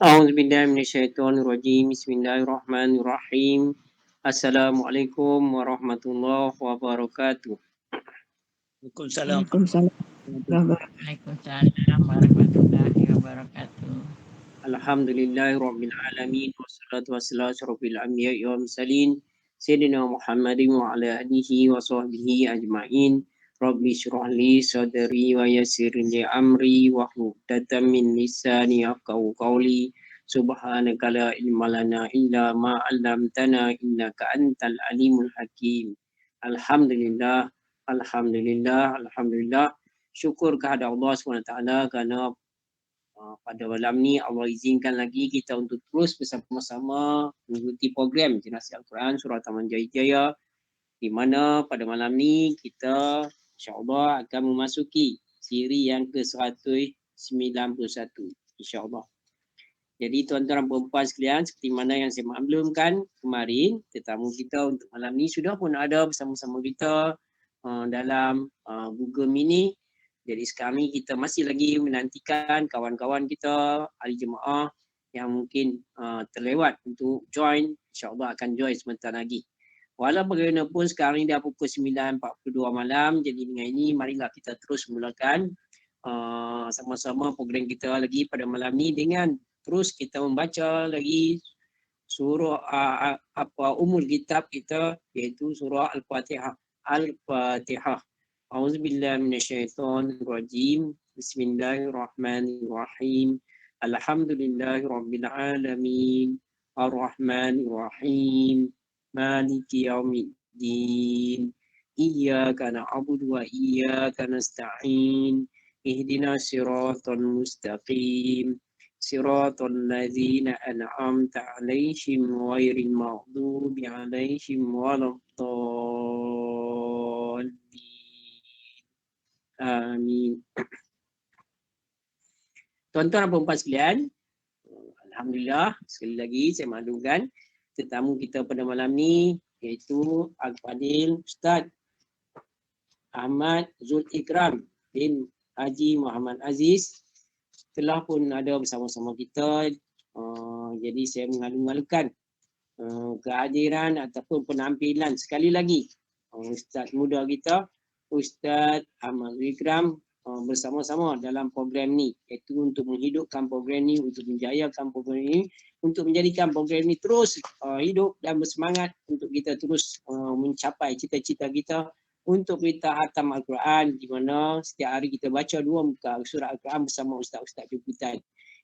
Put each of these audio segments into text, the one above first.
A'udzubillahi minasyaitonirrajim. Bismillahirrahmanirrahim. Assalamualaikum warahmatullahi wabarakatuh. Waalaikumsalam. Waalaikumsalam. Waalaikumsalam warahmatullahi wabarakatuh. Alhamdulillahirabbil alamin wassalatu wassalamu ala asyrofil anbiya'i wal mursalin sayyidina Muhammadin wa ala alihi wa sahbihi ajma'in. Rabbi shrah li sadri wa yassir li amri wa hlul min lisani yafqahu qawli. Subhanaka la ilma lana illa ma 'allamtana innaka antal alimul hakim. Alhamdulillah, alhamdulillah, alhamdulillah. Syukur kepada Allah SWT kerana pada malam ni Allah izinkan lagi kita untuk terus bersama-sama mengikuti program Jenazah Al-Quran Surah Taman Jaya di mana pada malam ni kita insya-Allah akan memasuki siri yang ke-191 insya-Allah. Jadi tuan-tuan dan puan-puan sekalian, seperti mana yang saya maklumkan kemarin, tetamu kita untuk malam ni sudah pun ada bersama-sama kita dalam Google Meet ni. Jadi sekarang ni kita masih lagi menantikan kawan-kawan kita, ahli jemaah yang mungkin terlewat untuk join. InsyaAllah akan join sebentar lagi. Walau bagaimanapun sekarang ni dah pukul 9.42 malam. Jadi dengan ini marilah kita terus mulakan sama-sama program kita lagi pada malam ni dengan terus kita membaca lagi surah umul kitab kita, iaitu surah Al-Fatihah. Al-Fatihah. A'udzubillahi minasyaitonirrajim. Bismillahirrahmanirrahim. Alhamdulillahirabbil alamin. Arrahmanirrahim. Maliki yaumiddin. Iyyaka na'budu wa iyyaka nasta'in. Ihdinas siratal mustaqim. Siratal ladzina an'amta 'alaihim ghairil maghdubi 'alaihim waladdallin. Amin. Tuan-tuan dan puan-puan sekalian, alhamdulillah sekali lagi saya maklumkan tetamu kita pada malam ni iaitu Al-Fadil Ustaz Ahmad Zul Ikram bin Haji Muhammad Aziz telah pun ada bersama-sama kita. Jadi saya mengalu-alukan kehadiran ataupun penampilan sekali lagi Ustaz muda kita, Ustaz Ahmad Zul Ikram bersama-sama dalam program ni, iaitu untuk menghidupkan program ni, untuk menjayakan program ni, untuk menjadikan program ni terus hidup dan bersemangat untuk kita terus mencapai cita-cita kita untuk kita khatam Al-Quran, di mana setiap hari kita baca 2 muka surah Al-Quran bersama ustaz-ustaz jemputan.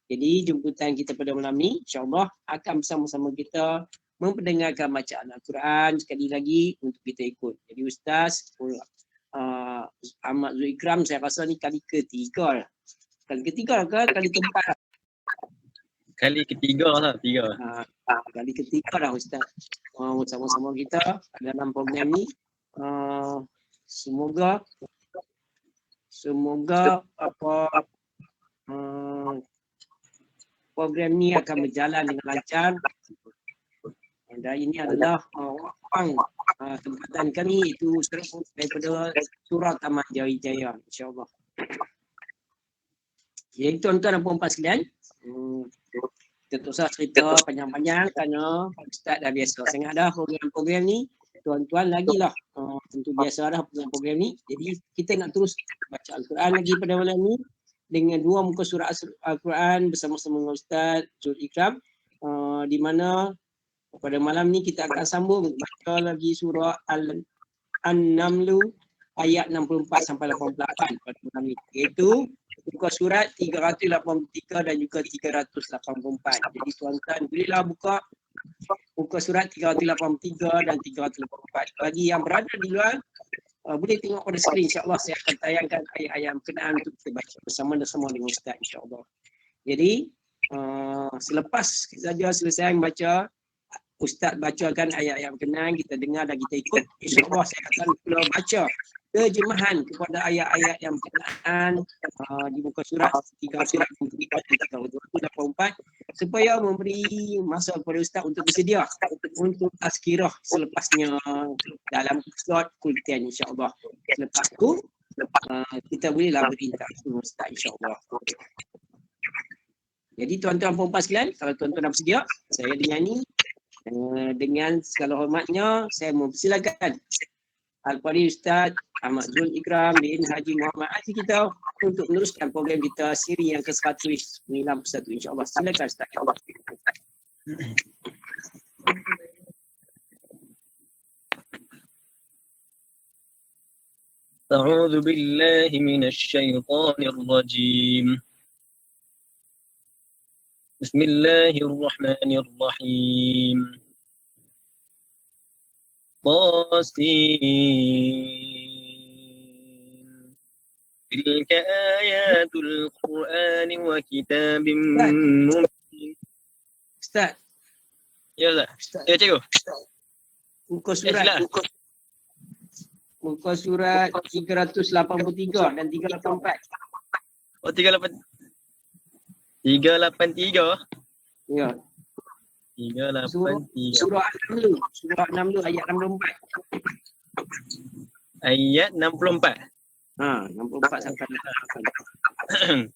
Jadi jemputan kita pada malam ni insya-Allah akan bersama-sama kita memperdengarkan bacaan Al-Quran sekali lagi untuk kita ikut. Jadi Ustaz Ahmad Zul Ikram saya rasa ni kali ketiga lah. Kali ketiga ke kali keempat lah? Kali ketiga lah, tiga. Kali ketiga dah Ustaz bersama-sama kita dalam program ni. Semoga program ni akan berjalan dengan lancar. Dan ini adalah tempatan kami itu daripada surah Taman Jaya insya-Allah. Jadi tuan-tuan dan puan-puan sekalian, kita tak usah cerita panjang-panjang kerana Ustaz dah biasa sangat dah program-program ni. Tuan-tuan lagilah tentu biasa dah program ni. Jadi kita nak terus baca Al-Quran lagi pada malam ni dengan 2 muka surah Al-Quran bersama-sama dengan Ustaz Zul Ikram, di mana pada malam ni kita akan sambung baca lagi surah An-Namlu ayat 64 sampai 88 pada malam ini, iaitu muka surat 383 dan juga 384. Jadi tuan-tuan bolehlah buka muka surat 383 dan 384. Bagi yang berada di luar, boleh tengok pada skrin, insyaAllah saya akan tayangkan ayat-ayat berkenaan untuk kita baca bersama-sama dengan Ustaz, insyaAllah. Jadi selepas saja selesai membaca, Ustaz bacakan ayat-ayat berkenaan, kita dengar dan kita ikut. InsyaAllah saya akan pula baca terjemahan kepada ayat-ayat yang berkenaan di muka surat 384 supaya memberi masa kepada Ustaz untuk bersedia untuk tazkirah selepasnya dalam slot kultian, insyaAllah. Selepas tu kita bolehlah berinteraksi dengan Ustaz, insyaAllah. Jadi tuan-tuan dan puan sekalian, kalau tuan-tuan dah bersedia, saya dinyanyi. Dengan segala hormatnya, saya mempersilakan Al-Qari Ustaz Ahmad Zul Ikram bin Haji Muhammad Aziz kita untuk meneruskan program kita siri yang ke-191, insyaAllah. Silakan Ustaz. أعوذ بالله من الشيطان الرجيم. بسم الله الرحمن الرحيم. طاسين. تلك آيات القرآن وكتاب مبين. Ustaz. Ya Ustaz. Ya cikgu. Muka surat. Muka surat 383 dan 384. Oh 383. Ya. 383. Surah 6 dulu. Surah 6 dulu ayat 64. Ayat 64. 64 sampai 68.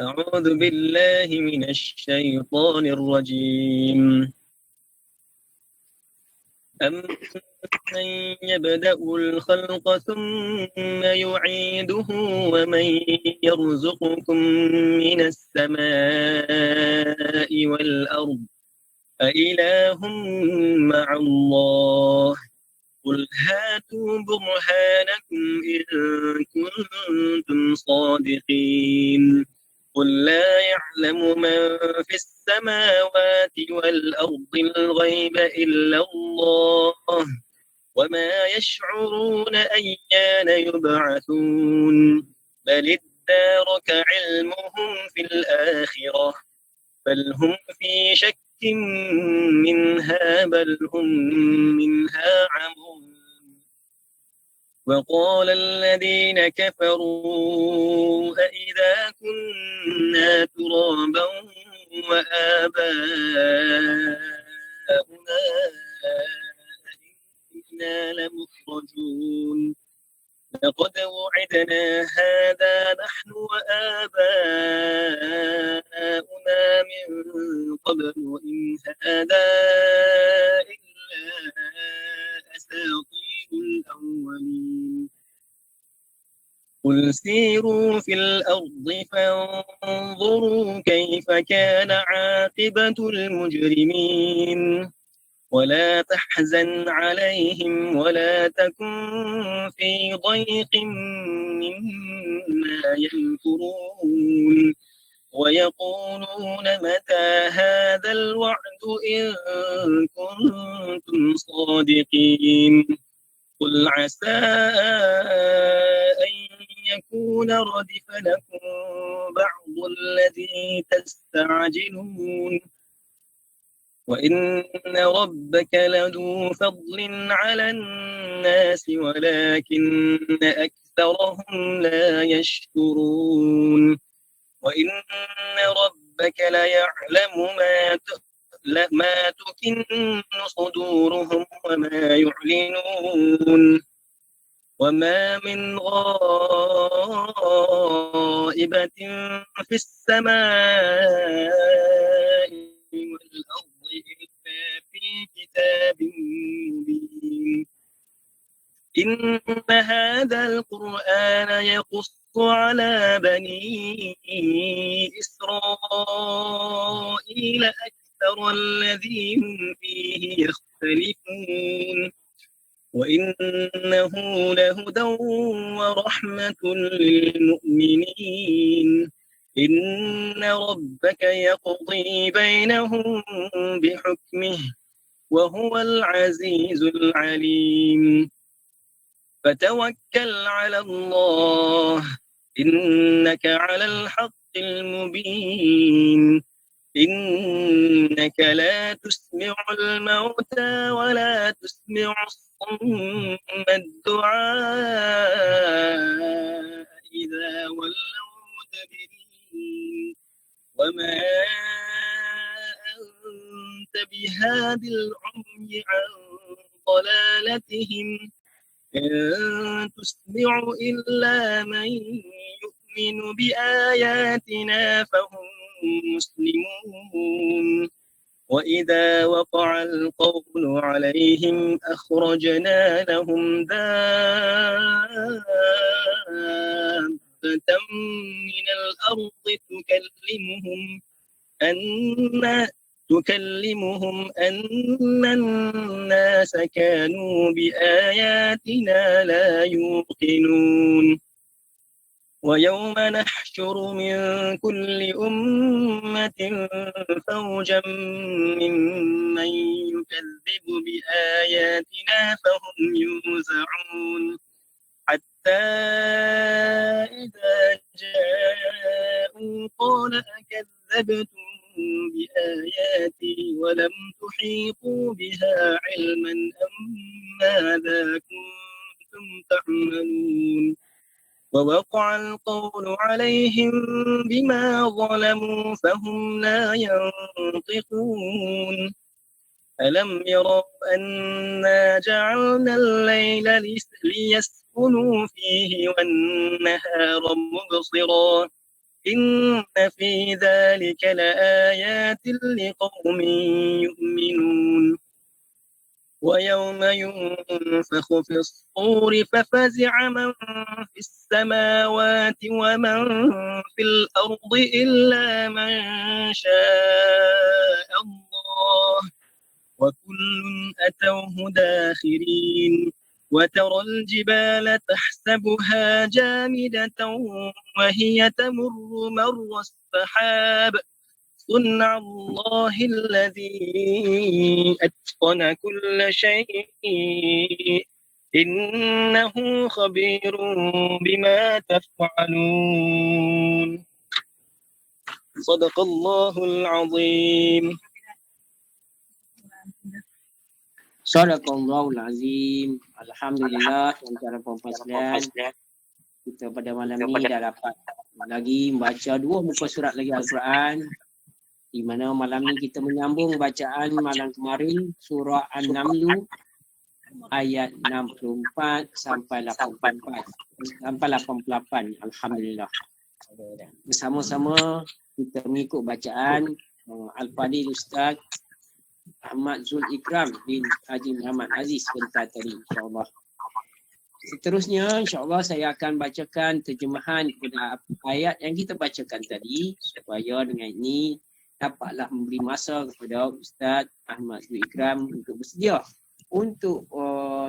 أعوذ بالله من الشيطان الرجيم. أمن يبدأ الخلق ثم يعيده ومن يرزقكم من السماء والأرض أإله مع الله قل هاتوا برهانكم إن كنتم صادقين قل لا يعلم من في السماوات والأرض الغيب إلا الله وما يشعرون أيان يبعثون بل ادارك علمهم في الآخرة بل هم في شك منها بل هم منها عمون وقال الذين كفروا أإذا كنا ترابا وآباؤنا إنا لمخرجون لقد وعدنا هذا نحن وآباؤنا من قبل إن هذا إلا أساطير الأولين قل سيروا في الأرض فانظروا كيف كان عاقبة المجرمين ولا تحزن عليهم ولا تكن في ضيق مما يمكرون ويقولون متى هذا الوعد إن كنتم صادقين قل عسى أن يكون ردف لكم بعض الذي تستعجلون وإن ربك لذو فضل على الناس ولكن أكثرهم لا يشكرون وإن ربك ليعلم ما تكن صدورهم وما يعلنون وما من غائبة في السماء والأرض إلا في كتاب مبين إن هذا القرآن يقص على بني إسرائيل أكثر الذي هم فيه يختلفون وإنه لهدى ورحمة للمؤمنين إن ربك يقضي بينهم بحكمه وهو العزيز العليم فتوكل على الله إنك على الحق المبين إنك لا تسمع الموتى ولا تسمع الصم الدعاء إذا ولوا مدبرين وما أنت بهاد العمي عن ضلالتهم إن تسمع إلا من يؤمن بآياتنا فهم مسلمون وإذا وقع القول عليهم أخرجنا لهم دابة من الأرض تكلمهم أن الناس كانوا بآياتنا لا يوقنون ويوم نحشر من كل أمة فوجا ممن يكذب بآياتنا فهم يوزعون حتى إذا جاءوا قال أكذبتم بآياتي ولم تحيطوا بها علما أم ماذا كنتم تعملون ووقع القول عليهم بما ظلموا فهم لا ينطقون ألم يروا أنا جعلنا الليل ليسكنوا فيه والنهار مبصرا إن في ذلك لآيات لقوم يؤمنون ويوم ينفخ في الصور ففزع من في السماوات ومن في الأرض إلا من شاء الله وكل أتوه داخرين وترى الجبال تحسبها جامدة وهي تمر مر السحاب صنع الله الذي أتقن كل شيء إنه خبير بما تفعلون صدق الله العظيم. Sadaqallahul Azim. Alhamdulillah, tuan-tuan dan puan-puan sekalian, kita pada malam ni dah dapat lagi membaca 2 muka surat lagi Al-Quran, di mana malam ni kita menyambung bacaan malam kemarin surah An-Naml ayat 64 sampai 84 sampai 88. Alhamdulillah. Bersama-sama kita mengikut bacaan Al-Fadil Ustaz Ahmad Zul Ikram bin Haji Muhammad Aziz sebentar tadi, insyaAllah. Seterusnya, insyaAllah saya akan bacakan terjemahan kepada ayat yang kita bacakan tadi, supaya dengan ini dapatlah memberi masa kepada Ustaz Ahmad Zul Ikram untuk bersedia untuk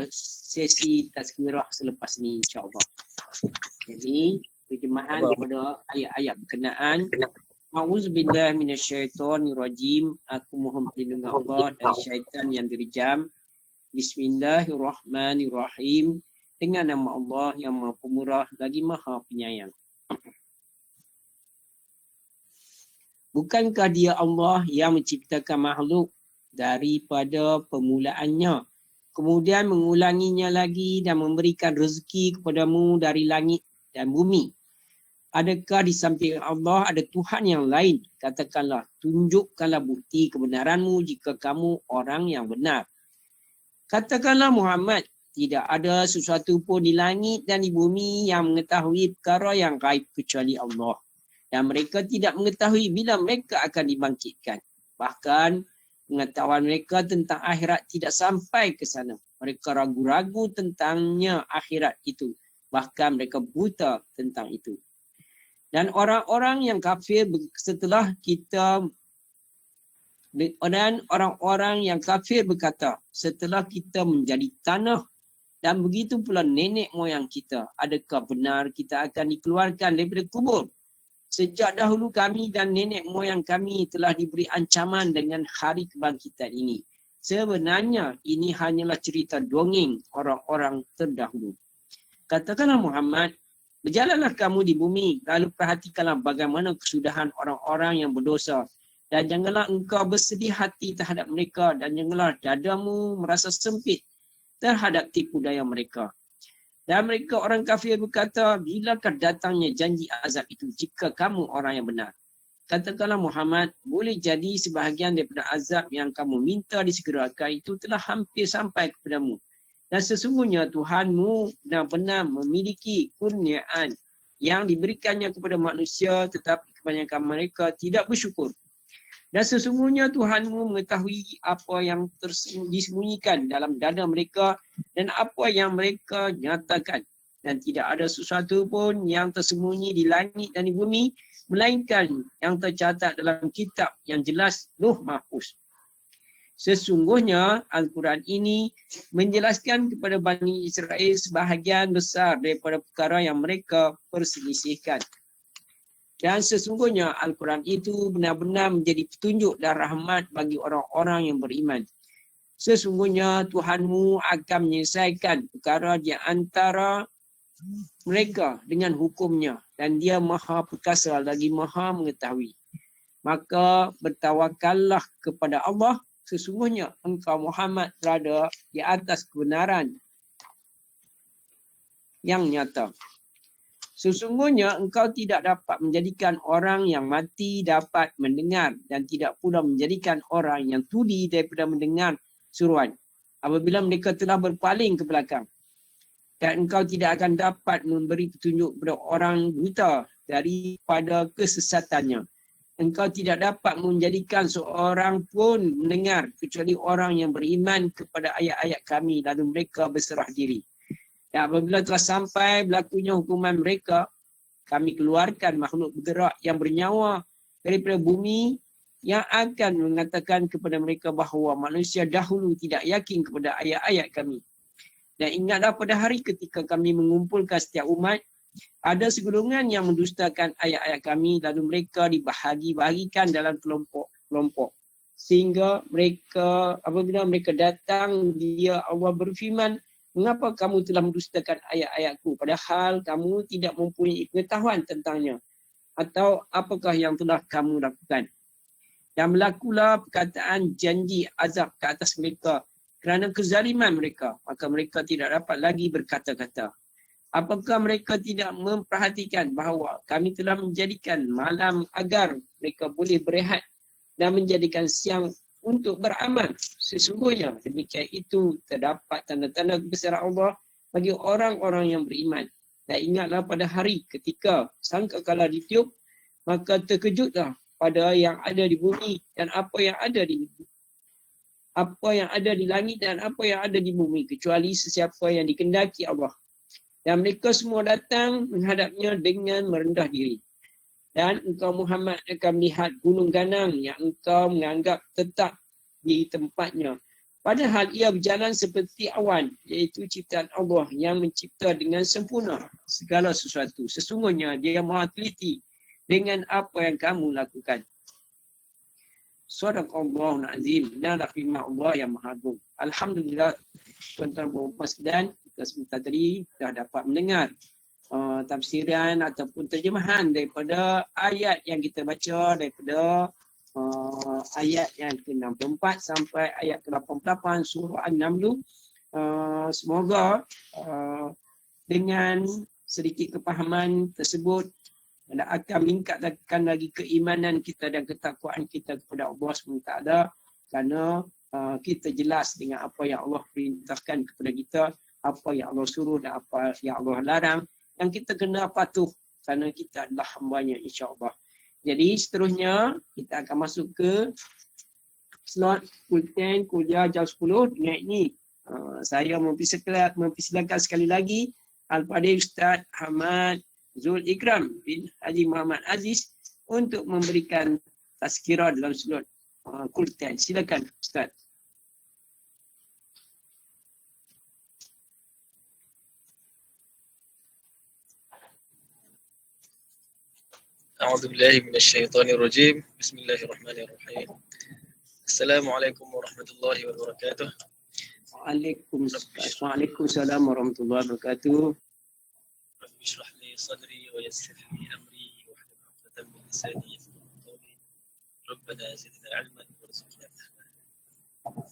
sesi tazkirah selepas ini, insyaAllah. Jadi, terjemahan kepada ayat-ayat berkenaan. A'udzubillahi minasyaitonirrajim. Aku mohon perlindungan Allah dari syaitan yang direjam. Bismillahirrahmanirrahim. Dengan nama Allah yang Maha Pemurah lagi Maha Penyayang. Bukankah Dia Allah yang menciptakan makhluk daripada permulaannya, kemudian mengulanginya lagi dan memberikan rezeki kepadamu dari langit dan bumi? Adakah di samping Allah ada Tuhan yang lain? Katakanlah, tunjukkanlah bukti kebenaranmu jika kamu orang yang benar. Katakanlah Muhammad, tidak ada sesuatu pun di langit dan di bumi yang mengetahui perkara yang gaib kecuali Allah. Dan mereka tidak mengetahui bila mereka akan dibangkitkan. Bahkan pengetahuan mereka tentang akhirat tidak sampai ke sana. Mereka ragu-ragu tentangnya akhirat itu. Bahkan mereka buta tentang itu. Dan orang-orang yang kafir setelah kita Dan orang-orang yang kafir berkata, setelah kita menjadi tanah dan begitu pula nenek moyang kita, adakah benar kita akan dikeluarkan daripada kubur? Sejak dahulu kami dan nenek moyang kami telah diberi ancaman dengan hari kebangkitan ini. Sebenarnya ini hanyalah cerita dongeng orang-orang terdahulu. Katakanlah Muhammad, berjalanlah kamu di bumi, lalu perhatikanlah bagaimana kesudahan orang-orang yang berdosa. Dan janganlah engkau bersedih hati terhadap mereka, dan janganlah dadamu merasa sempit terhadap tipu daya mereka. Dan mereka orang kafir berkata, bilakah datangnya janji azab itu jika kamu orang yang benar? Katakanlah Muhammad, boleh jadi sebahagian daripada azab yang kamu minta disegerakan itu telah hampir sampai kepadamu. Dan sesungguhnya Tuhanmu benar-benar memiliki kurniaan yang diberikannya kepada manusia, tetapi kebanyakan mereka tidak bersyukur. Dan sesungguhnya Tuhanmu mengetahui apa yang disembunyikan dalam dada mereka dan apa yang mereka nyatakan. Dan tidak ada sesuatu pun yang tersembunyi di langit dan di bumi, melainkan yang tercatat dalam kitab yang jelas, Lauh Mahfuz. Sesungguhnya Al-Quran ini menjelaskan kepada Bani Israel sebahagian besar daripada perkara yang mereka perselisihkan. Dan sesungguhnya Al-Quran itu benar-benar menjadi petunjuk dan rahmat bagi orang-orang yang beriman. Sesungguhnya Tuhanmu akan menyelesaikan perkara di antara mereka dengan hukumnya. Dan dia maha perkasa lagi maha mengetahui. Maka bertawakallah kepada Allah. Sesungguhnya engkau Muhammad berada di atas kebenaran yang nyata. Sesungguhnya engkau tidak dapat menjadikan orang yang mati dapat mendengar dan tidak pula menjadikan orang yang tuli daripada mendengar suruhan apabila mereka telah berpaling ke belakang. Dan engkau tidak akan dapat memberi petunjuk kepada orang buta daripada kesesatannya. Engkau tidak dapat menjadikan seorang pun mendengar kecuali orang yang beriman kepada ayat-ayat kami lalu mereka berserah diri. Dan apabila telah sampai berlakunya hukuman mereka, kami keluarkan makhluk bergerak yang bernyawa daripada bumi yang akan mengatakan kepada mereka bahawa manusia dahulu tidak yakin kepada ayat-ayat kami. Dan ingatlah pada hari ketika kami mengumpulkan setiap umat, ada segolongan yang mendustakan ayat-ayat kami lalu mereka dibahagi-bahagikan dalam kelompok-kelompok. Sehingga mereka apabila mereka datang, dia Allah berfirman, mengapa kamu telah mendustakan ayat-ayatku padahal kamu tidak mempunyai pengetahuan tentangnya? Atau apakah yang telah kamu lakukan? Dan berlakulah perkataan janji azab ke atas mereka kerana kezaliman mereka. Maka mereka tidak dapat lagi berkata-kata. Apakah mereka tidak memperhatikan bahawa kami telah menjadikan malam agar mereka boleh berehat dan menjadikan siang untuk beramal? Sesungguhnya demikian itu terdapat tanda-tanda kebesaran Allah bagi orang-orang yang beriman. Dan ingatlah pada hari ketika sangkakala ditiup, maka terkejutlah pada yang ada di bumi dan apa yang ada di langit dan apa yang ada di bumi kecuali sesiapa yang dikehendaki Allah. Dan mereka semua datang menghadapnya dengan merendah diri. Dan engkau Muhammad akan melihat gunung ganang yang engkau menganggap tetap di tempatnya. Padahal ia berjalan seperti awan, iaitu ciptaan Allah yang mencipta dengan sempurna segala sesuatu. Sesungguhnya dia maha teliti dengan apa yang kamu lakukan. Sadaqallahul azim. Benar firman Allah yang maha agung. Alhamdulillah, tuan-tuan dan puan sekalian, kita sebentar tadi dah dapat mendengar tafsiran ataupun terjemahan daripada ayat yang kita baca daripada ayat yang ke-64 sampai ayat ke-88 surah An-Naml. Semoga dengan sedikit kepahaman tersebut akan meningkatkan lagi keimanan kita dan ketakwaan kita kepada Allah SWT, kerana kita jelas dengan apa yang Allah perintahkan kepada kita, apa yang Allah suruh dan apa yang Allah larang, yang kita kena patuh kerana kita adalah hambanya, insya-Allah. Jadi seterusnya kita akan masuk ke slot Kulten kuliah jam 10 dengan ini. Saya mempersilakan sekali lagi Al-Fadhil Ustaz Ahmad Zul Ikram bin Haji Muhammad Aziz untuk memberikan tazkirah dalam slot Kultan. Silakan Ustaz. أعوذ بالله من الشيطان الرجيم. بسم الله الرحمن الرحيم. السلام عليكم ورحمة الله وبركاته. Waalaikumsalam warahmatullahi wabarakatuh. رب اشرح لي صدري ويسر لي أمري واحلل عقدة من لساني يفقهوا قولي. ربنا زدنا علما وارزقنا فهما. الحمد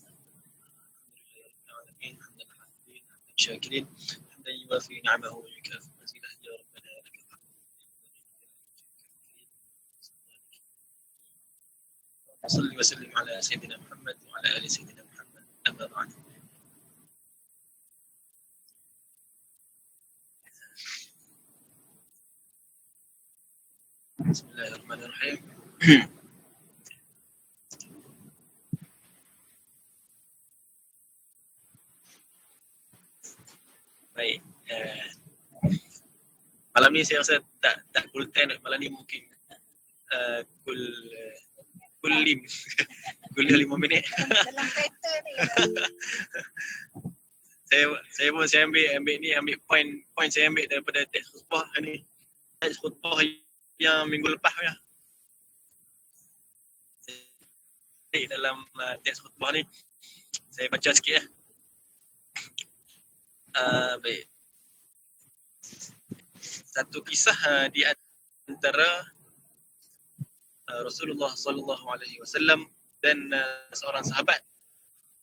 لله رب العالمين حمدا حامدين حمدا شاكرين حمدا يوافي نعمه ويكافئ مزيده يا ربنا لك الحمد. صل وسلم على سيدنا محمد وعلى آل سيدنا محمد. أما بعد. بسم الله الرحمن الرحيم. Baik. Malam ni saya rasa tak full 10. Malam ni mungkin full lim. Kuliah 5 minit. Dalam kereta ni. saya ambil point saya ambil daripada teks khutbah ni. Teks khutbah yang minggu lepas ya. Dalam teks khutbah ni saya baca sikit ya. Baik. Satu kisah di antara Rasulullah sallallahu alaihi wasallam dan seorang sahabat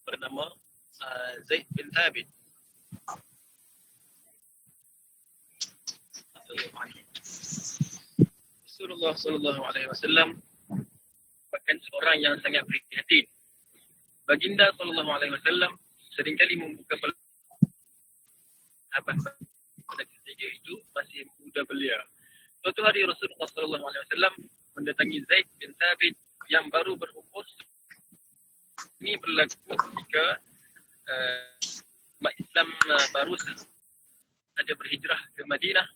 bernama Zaid bin Thabit. Rasulullah sallallahu alaihi wasallam merupakan seorang yang sangat prihatin. Baginda sallallahu alaihi wasallam seringkali membuka sahabat pada ketika itu masih muda belia. Suatu hari Rasulullah sallallahu alaihi wasallam mendatangi Zaid bin Thabit yang baru berumur. Ini berlaku ketika umat Islam baru saja berhijrah ke Madinah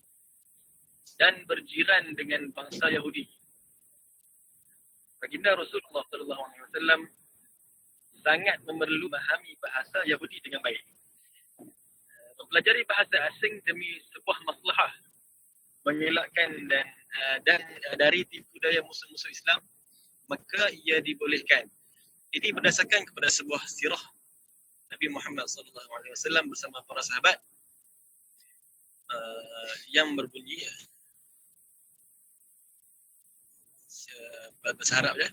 dan berjiran dengan bangsa Yahudi. Baginda Rasulullah sallallahu alaihi wasallam sangat memerlu memahami bahasa Yahudi dengan baik. Mempelajari bahasa asing demi sebuah maslahah, mengelakkan dan dari tipu daya musuh-musuh Islam, maka ia dibolehkan. Ini berdasarkan kepada sebuah sirah Nabi Muhammad sallallahu alaihi wasallam bersama para sahabat yang berbunyi bahasa Arab ya.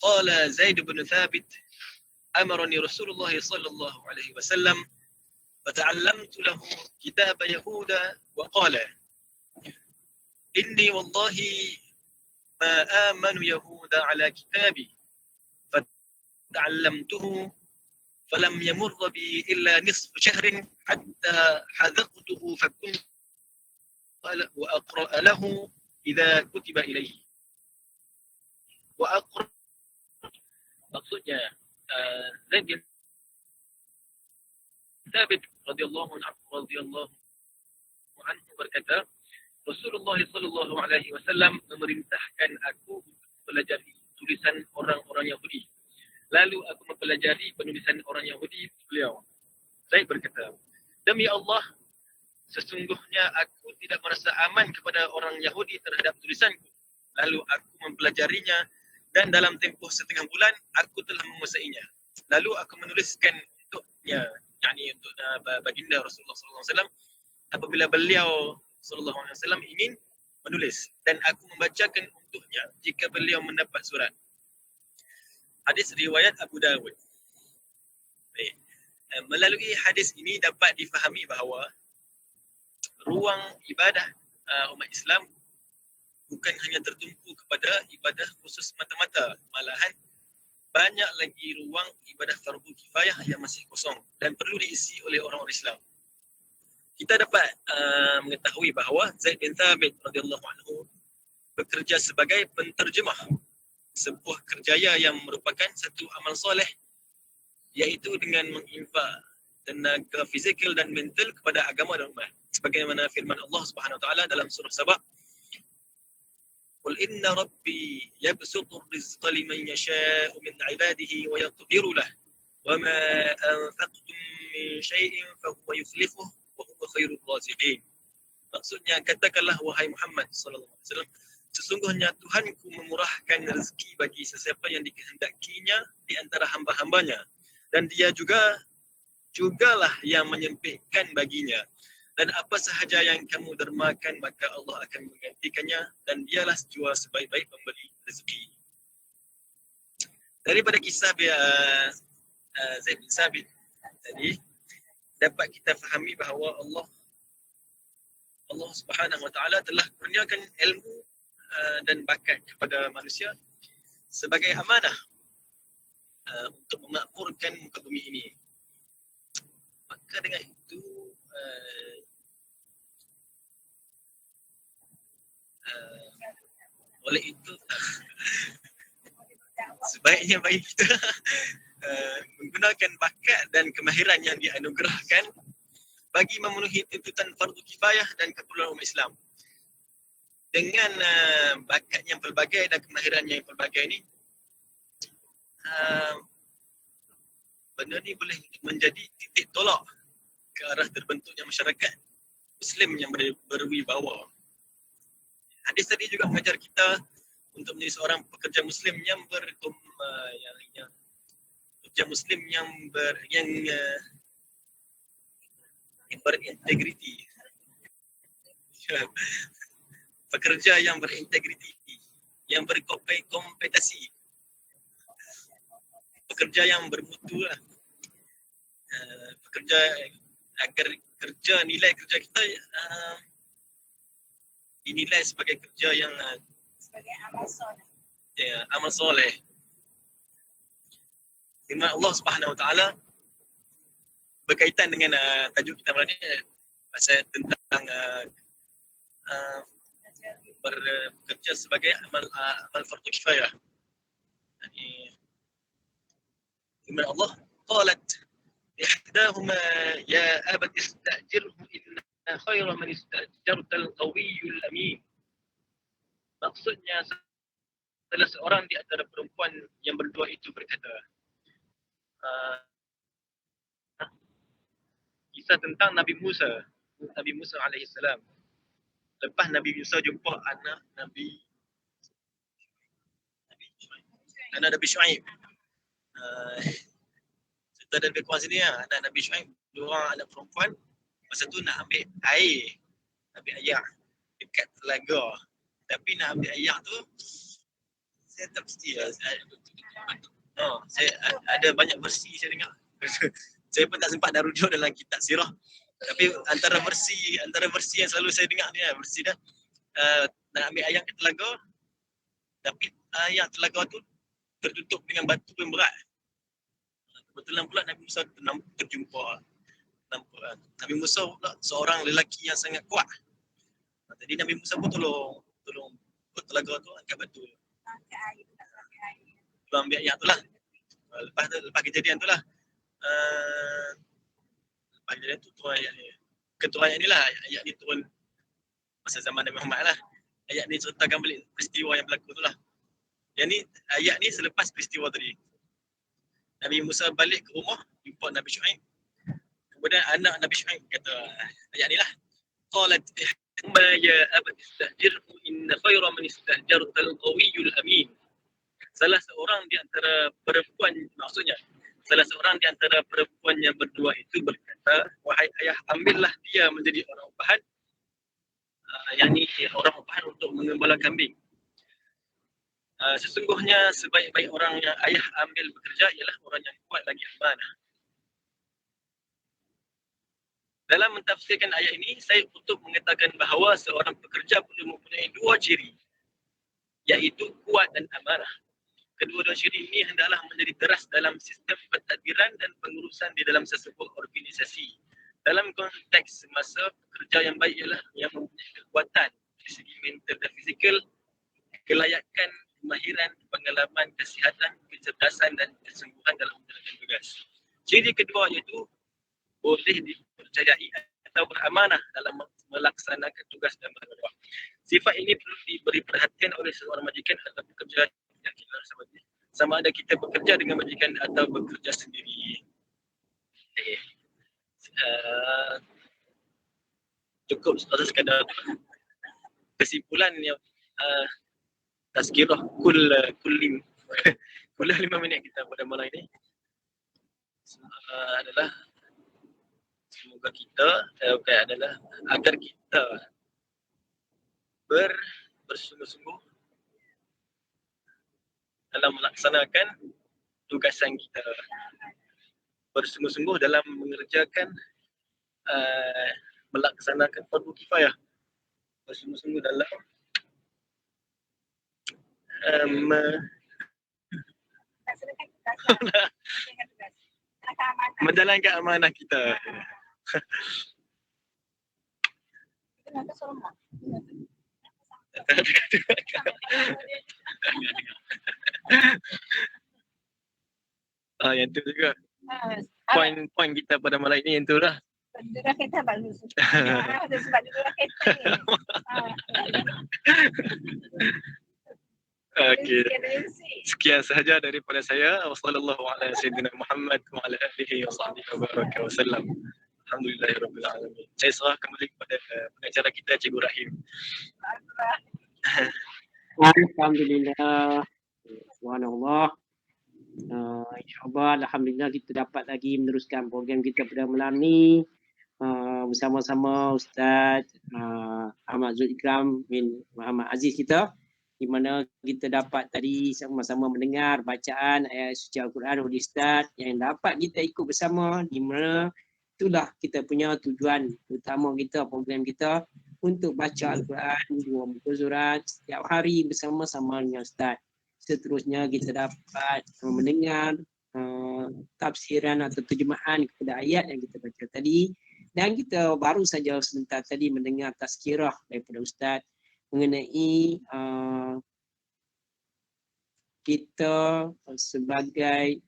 Qala Zaid bin Thabit amarani Rasulullah sallallahu alaihi wasallam fata'allamtu lahu kitab Yahuda wa qala inni wallahi ma amanu Yahuda ala kitabi fata'allamtuhu falam yamur bi illa nisfu shahrin hatta hadaqtuhu fakuntu wa aqra lahu idza kutiba ilayhi wa aqra. Maksudnya Zaid bin Thabit radhiyallahu anhu berkata, Rasulullah sallallahu alaihi wasallam memerintahkan aku untuk mempelajari tulisan orang-orang Yahudi. Lalu aku mempelajari penulisan orang Yahudi beliau. Zaid berkata, demi Allah, sesungguhnya aku tidak merasa aman kepada orang Yahudi terhadap tulisanku. Lalu aku mempelajarinya dan dalam tempoh setengah bulan aku telah menguasainya. Lalu aku menuliskan untuknya, yakni untuk baginda Rasulullah sallallahu alaihi wasallam apabila beliau sallallahu alaihi wasallam ingin menulis, dan aku membacakan untuknya jika beliau mendapat surat. Hadis riwayat Abu Dawud. Baik. Melalui hadis ini dapat difahami bahawa ruang ibadah umat Islam bukan hanya tertumpu kepada ibadah khusus mata-mata, malahan banyak lagi ruang ibadah fardu kifayah yang masih kosong dan perlu diisi oleh orang-orang Islam. Kita dapat mengetahui bahawa Zaid bin Thabit radhiyallahu anhu bekerja sebagai penterjemah, sebuah kerjaya yang merupakan satu amal soleh, iaitu dengan menginfak tenaga fizikal dan mental kepada agama dan umat. Sebagaimana firman Allah Subhanahu wa taala dalam surah Sabah, Qul inna rabbi yabsutu rizqa liman yasha'u min 'ibadihi wa yaqdiru lahu wa ma anfaqtum min syai'in fa huwa yukhlifuhu wa huwa khairur raziqin. Maksudnya, katakanlah wahai Muhammad sallallahu alaihi wasallam, sesungguhnya Tuhanku memurahkan rezeki bagi sesiapa yang dikehendakinya di antara hamba-hambanya, dan dia jugalah yang menyempitkan baginya. Dan apa sahaja yang kamu dermakan, maka Allah akan menggantikannya, dan dialah jua sebaik-baik pemberi rezeki. Daripada kisah Zaid bin Sabit tadi, dapat kita fahami bahawa Allah Subhanahu Wa Taala telah kurniakan ilmu dan bakat kepada manusia sebagai amanah untuk memakmurkan muka bumi ini. Maka dengan itu oleh itu sebaiknya bagi kita menggunakan bakat dan kemahiran yang dianugerahkan bagi memenuhi tuntutan fardu kifayah dan keperluan umat Islam. Dengan bakat yang pelbagai dan kemahiran yang pelbagai ini, benda ni boleh menjadi titik tolak ke arah terbentuknya masyarakat Muslim yang berwibawa. Hadis tadi juga mengajar kita untuk menjadi seorang pekerja Muslim yang berintegriti. Pekerja yang berintegriti, yang berkompetisi, pekerja yang bermutu lah. Pekerja agar nilai kerja kita dinilai sebagai kerja yang sebagai amal soleh. Ya, amal soleh. Firman Allah Subhanahu Wa Taala berkaitan dengan tajuk kita malam ni, pasal tentang bekerja sebagai amal fardu kifayah. Firman Allah, qalat ihdahuma ya abat istajirhu inna khayra man istajarta al-qawiyyul amin. Maksudnya, salah seorang di antara perempuan yang berdua itu berkata, kisah tentang Nabi Musa alaihissalam. Lepas Nabi Musa jumpa anak Nabi Syuaib. Cerita ada lebih kurang sini lah. Anak Nabi Syuaib, dua orang anak perempuan. Masa tu nak ambil air, ambil air dekat telaga. Tapi nak ambil air tu, saya tak pasti lah. Saya ada banyak versi saya dengar. Saya pun tak sempat dah rujuk dalam kitab sirah. Tapi antara versi yang selalu saya dengar ni lah, versi dah nak ambil air ke telaga, tapi air telaga tu tertutup dengan batu yang berat. Kebetulan pula Nabi Musa terjumpa. Nabi Musa pula seorang lelaki yang sangat kuat. Jadi Nabi Musa pun tolong telaga tu angkat batu. Ambil air tu lah. Lepas kejadian tu lah. Lepas kejadian tu turun ayat ni. Keturun ayat ni lah. Ayat ni turun masa zaman Nabi Muhammad lah. Ayat ni ceritakan balik peristiwa yang berlaku tu lah. Yang ni, ayat ni selepas peristiwa tadi. Nabi Musa balik ke rumah, jumpa Nabi Syuaib. Kemudian anak Nabi Syuaib kata, ayat ni lah. Qalat ihma ya abat istahjirhu inna khayra man istahjarta al-qawiyyul amin. Salah seorang di antara perempuan, maksudnya salah seorang di antara perempuan yang berdua itu berkata, wahai ayah, ambillah dia menjadi orang upahan, yang ni orang upahan untuk mengembala kambing. Sesungguhnya sebaik-baik orang yang ayah ambil bekerja ialah orang yang kuat lagi amanah. Dalam mentafsirkan ayat ini, saya untuk mengatakan bahawa seorang pekerja perlu mempunyai dua ciri, iaitu kuat dan amanah. Kedua-dua ciri ini hendaklah menjadi teras dalam sistem pentadbiran dan pengurusan di dalam sesebuah organisasi. Dalam konteks semasa, pekerja yang baik ialah yang mempunyai kekuatan dari segi mental dan fizikal, kelayakan, kemahiran, pengalaman, kesihatan, kecerdasan dan kesungguhan dalam menjalankan tugas. Ciri kedua iaitu boleh dipercayai atau beramanah dalam melaksanakan tugas dan berdoa. Sifat ini perlu diberi perhatian oleh seorang majikan atau pekerja yang kita sama ada kita bekerja dengan majikan atau bekerja sendiri. Okay. Cukup sekadar kesimpulan yang tazkirah kullim kulah 5 minit kita pada malam ini adalah semoga kita adalah agar kita bersungguh-sungguh dalam melaksanakan tugasan kita, bersungguh-sungguh dalam mengerjakan melaksanakan fardu kifayah, bersungguh-sungguh dalam menjalankan amanah kita. Yang tu juga poin kita pada malam ini, yang tu lah. Duduk kereta bagus. Sebab duduk kereta ni. Okey. Sekian sahaja daripada saya. Wassallallahu ala sayyidina Muhammad wa ala alihi wa sahbihi wa baraka wa sallam. Alhamdulillahirabbil alamin. Saya serah kembali kepada pengacara kita, Cikgu Rahim. Alhamdulillah. Subhanallah. InsyaAllah alhamdulillah kita dapat lagi meneruskan program kita pada malam ni bersama-sama Ustaz Ahmad Zul Ikram bin Muhammad Aziz kita, di mana kita dapat tadi sama-sama mendengar bacaan ayat suci Al-Quran oleh Ustaz yang dapat kita ikut bersama, di mana itulah kita punya tujuan utama kita, program kita untuk baca Al-Quran 2 muka surat setiap hari bersama-sama dengan Ustaz. Seterusnya kita dapat mendengar tafsiran atau terjemahan kepada ayat yang kita baca tadi, dan kita baru saja sebentar tadi mendengar tazkirah daripada Ustaz mengenai kita sebagai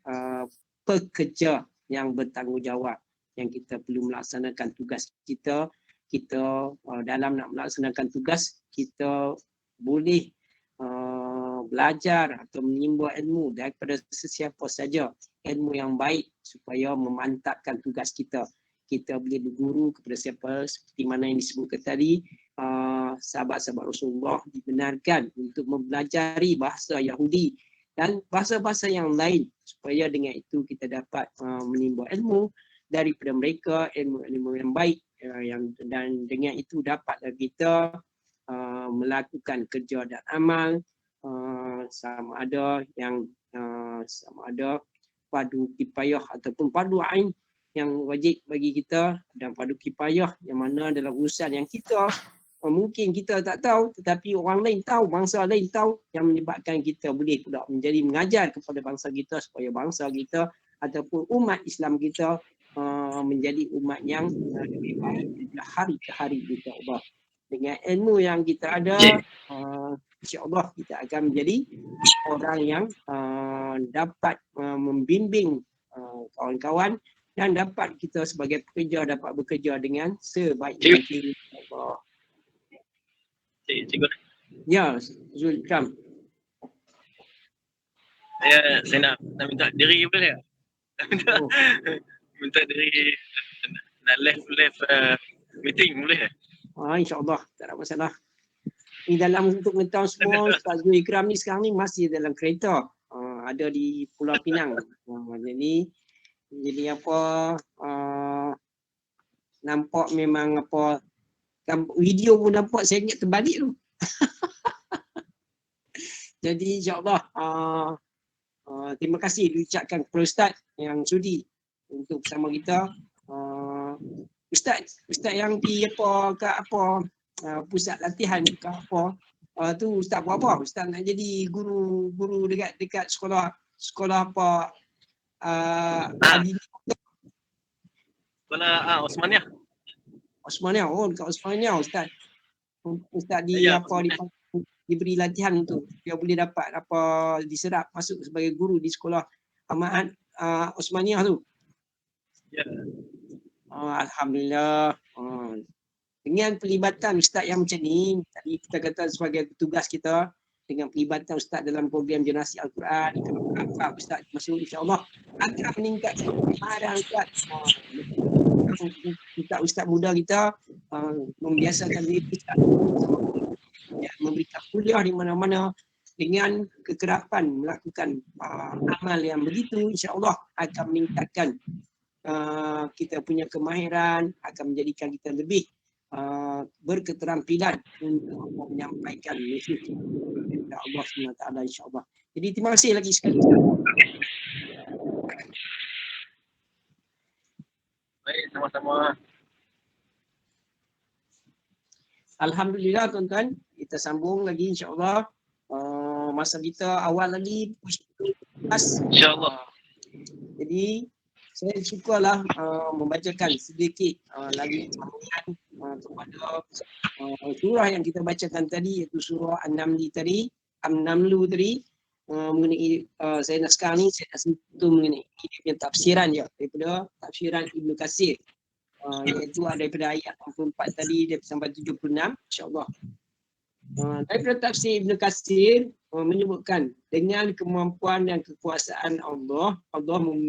pekerja yang bertanggungjawab, yang kita perlu melaksanakan tugas kita. Kita dalam nak melaksanakan tugas, kita boleh belajar atau menimba ilmu daripada sesiapa saja, ilmu yang baik supaya memantapkan tugas kita. Kita boleh berguru kepada siapa, seperti mana yang disebutkan tadi, sahabat-sahabat Rasulullah dibenarkan untuk mempelajari bahasa Yahudi dan bahasa-bahasa yang lain, supaya dengan itu kita dapat menimba ilmu daripada mereka, ilmu-ilmu yang baik, dan dengan itu dapatlah kita melakukan kerja dan amal sama ada fardu kifayah ataupun fardu ain yang wajib bagi kita, dan fardu kifayah yang mana dalam urusan yang kita mungkin kita tak tahu tetapi orang lain tahu, bangsa lain tahu, yang menyebabkan kita boleh pula menjadi mengajar kepada bangsa kita supaya bangsa kita ataupun umat Islam kita menjadi umat yang lebih baik hari ke hari, insya-Allah. Dengan ilmu yang kita ada, insya-Allah kita akan menjadi orang yang dapat membimbing kawan-kawan, dan dapat kita sebagai pekerja dapat bekerja dengan sebaik mungkin. Cikgu. Ya, Zul Ikram. Saya nak minta diri boleh tak? Minta diri nak live meeting boleh tak? InsyaAllah tak ada masalah. Di dalam untuk mengetahui semua, Ustaz Zul Ikram ni sekarang ni masih dalam kereta, ada di Pulau Pinang. Jadi apa, nampak memang apa, video pun nampak saya ingat terbalik tu. Jadi insyaAllah terima kasih diucapkan kepada Ustaz yang sudi untuk bersama kita. Ustaz yang di pusat latihan ke apa, tu Ustaz buat apa? Ustaz nak jadi guru dekat sekolah apa? Sekolah Osmaniah. Osmaniah, dekat Osmaniah Ustaz. Ustaz diberi latihan untuk dia boleh dapat diserap masuk sebagai guru di sekolah Ahmad Osmaniah tu. Ya. Alhamdulillah. Dengan pelibatan ustaz yang macam ni, tadi kita kata sebagai petugas kita, dengan pelibatan ustaz dalam program generasi Al-Quran, apa ustaz masuk insya-Allah akan meningkat kemahiran ustaz. Ustaz muda kita membiasakan diri ustaz memberikan kuliah di mana-mana dengan kekerapan melakukan amal yang begitu, insya-Allah akan meningkatkan kita punya kemahiran, akan menjadikan kita lebih berketerampilan untuk menyampaikan mesej kepada Allah SWT, insya-Allah. Jadi terima kasih lagi sekali. Baik, sama-sama. Alhamdulillah tuan-tuan, kita sambung lagi insya-Allah. Masa kita awal lagi Insya-Allah. Jadi saya syukurlah membacakan sedikit lagi kepada surah yang kita bacakan tadi, iaitu surah An-Naml tadi, mengenai saya nak sekarang ni saya nak sentuh mengenai dia punya tafsiran je daripada tafsiran Ibnu Katsir, iaitu daripada ayat 64 tadi sampai 76, insya-Allah. Daripada tafsir Ibnu Katsir menyebutkan dengan kemampuan dan kekuasaan Allah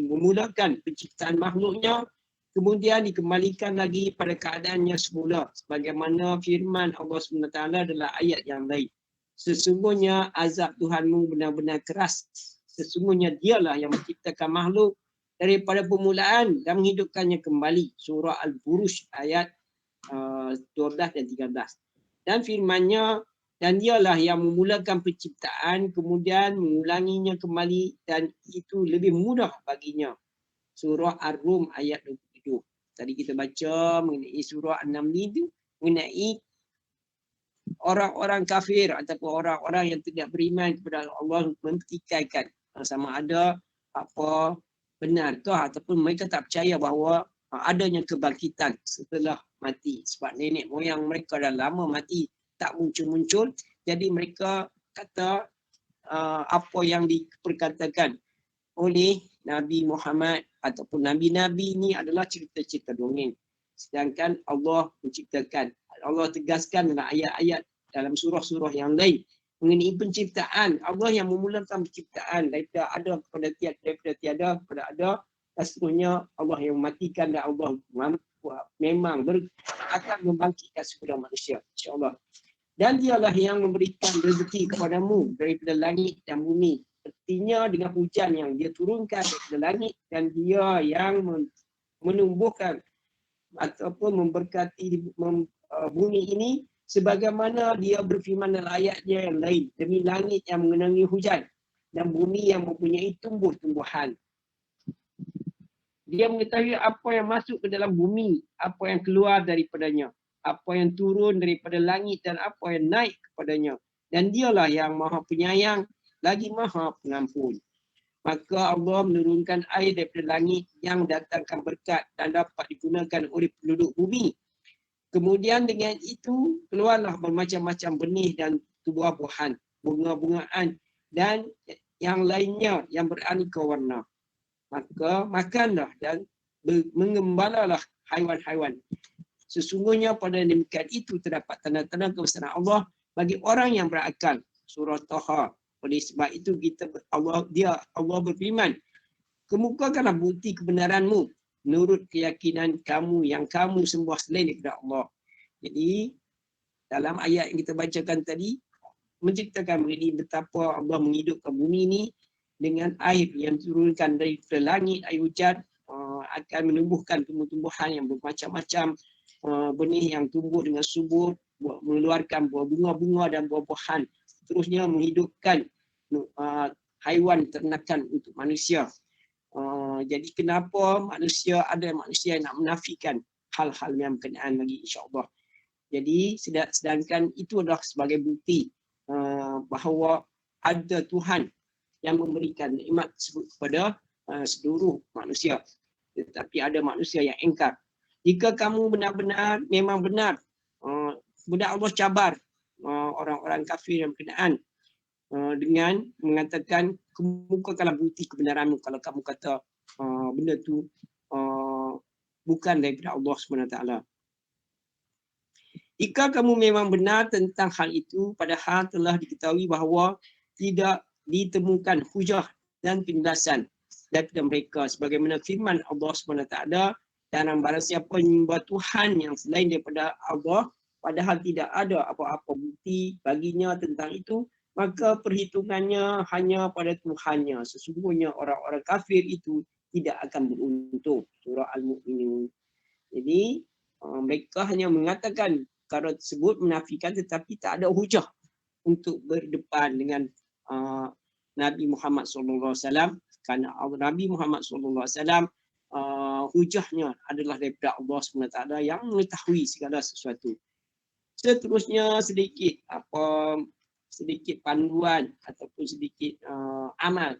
memulakan penciptaan makhluknya, kemudian dikembalikan lagi pada keadaannya semula, sebagaimana firman Allah SWT adalah ayat yang lain. Sesungguhnya azab Tuhanmu benar-benar keras. Sesungguhnya dialah yang menciptakan makhluk daripada permulaan dan menghidupkannya kembali. Surah Al-Buruj ayat 12 dan 13. Dan firman-Nya, dan dialah yang memulakan penciptaan kemudian mengulanginya kembali dan itu lebih mudah baginya. Surah Ar-Rum ayat 27. Tadi kita baca mengenai surah An-Naml itu mengenai orang-orang kafir ataupun orang-orang yang tidak beriman kepada Allah mempertikaikan sama ada apa benar ke ataupun mereka tak percaya bahawa adanya kebangkitan setelah mati, sebab nenek moyang mereka dah lama mati tak muncul-muncul, jadi mereka kata apa yang diperkatakan oleh Nabi Muhammad ataupun Nabi-Nabi ini adalah cerita-cerita dongeng, sedangkan Allah menciptakan. Allah tegaskan dalam ayat-ayat dalam surah-surah yang lain mengenai penciptaan. Allah yang memulakan penciptaan daripada ada kepada tiada, daripada tiada kepada ada, dan seterusnya Allah yang mematikan, dan Allah memang akan membangkitkan semua manusia, insya-Allah. Dan dialah yang memberikan rezeki kepadamu daripada langit dan bumi. Artinya dengan hujan yang dia turunkan daripada langit, dan dia yang menumbuhkan ataupun memberkati bumi ini sebagaimana dia berfirman dalam ayatnya yang lain, demi langit yang mengenangi hujan dan bumi yang mempunyai tumbuh-tumbuhan. Dia mengetahui apa yang masuk ke dalam bumi, apa yang keluar daripadanya, apa yang turun daripada langit dan apa yang naik kepadanya. Dan dialah yang maha penyayang lagi maha pengampun. Maka Allah menurunkan air daripada langit yang mendatangkan berkat dan dapat digunakan oleh penduduk bumi. Kemudian dengan itu keluarlah bermacam-macam benih dan buah-buahan, bunga-bungaan dan yang lainnya yang beraneka warna. Maka makanlah dan mengembalalah haiwan-haiwan. Sesungguhnya pada demikian itu terdapat tanda-tanda kebesaran Allah bagi orang yang berakal. Surah Taha. Oleh sebab itu Allah berfirman, kemukakanlah bukti kebenaranmu menurut keyakinan kamu yang kamu sembah selain daripada Allah. Jadi dalam ayat yang kita bacakan tadi menceritakan mengenai betapa Allah menghidupkan bumi ini dengan air yang turunkan dari langit, air hujan akan menumbuhkan tumbuh-tumbuhan yang bermacam-macam, benih yang tumbuh dengan subur, mengeluarkan buah bunga-bunga dan buah-buahan, terusnya menghidupkan haiwan ternakan untuk manusia. Jadi kenapa ada manusia yang nak menafikan hal-hal yang berkenaan lagi, insya-Allah. Jadi sedangkan itu adalah sebagai bukti bahawa ada Tuhan yang memberikan nikmat tersebut kepada seluruh manusia. Tetapi ada manusia yang engkar. Jika kamu benar-benar memang benar, kemudian Allah cabar orang-orang kafir yang berkenaan dengan mengatakan kemukakanlah bukti kebenaranmu kalau kamu kata benda tu bukan daripada Allah SWT. Jika kamu memang benar tentang hal itu, padahal telah diketahui bahawa tidak ditemukan hujah dan penjelasan daripada mereka sebagaimana firman Allah SWT, dan barang siapa menyembah Tuhan yang selain daripada Allah padahal tidak ada apa-apa bukti baginya tentang itu, maka perhitungannya hanya pada Tuhannya. Sesungguhnya orang-orang kafir itu tidak akan beruntung. Surah Al-Mu'minun. Jadi mereka hanya mengatakan perkara tersebut, menafikan, tetapi tak ada hujah untuk berdepan dengan Nabi Muhammad SAW, kerana Nabi Muhammad SAW hujahnya adalah daripada Allah SWT yang mengetahui segala sesuatu. Seterusnya sedikit panduan ataupun sedikit amal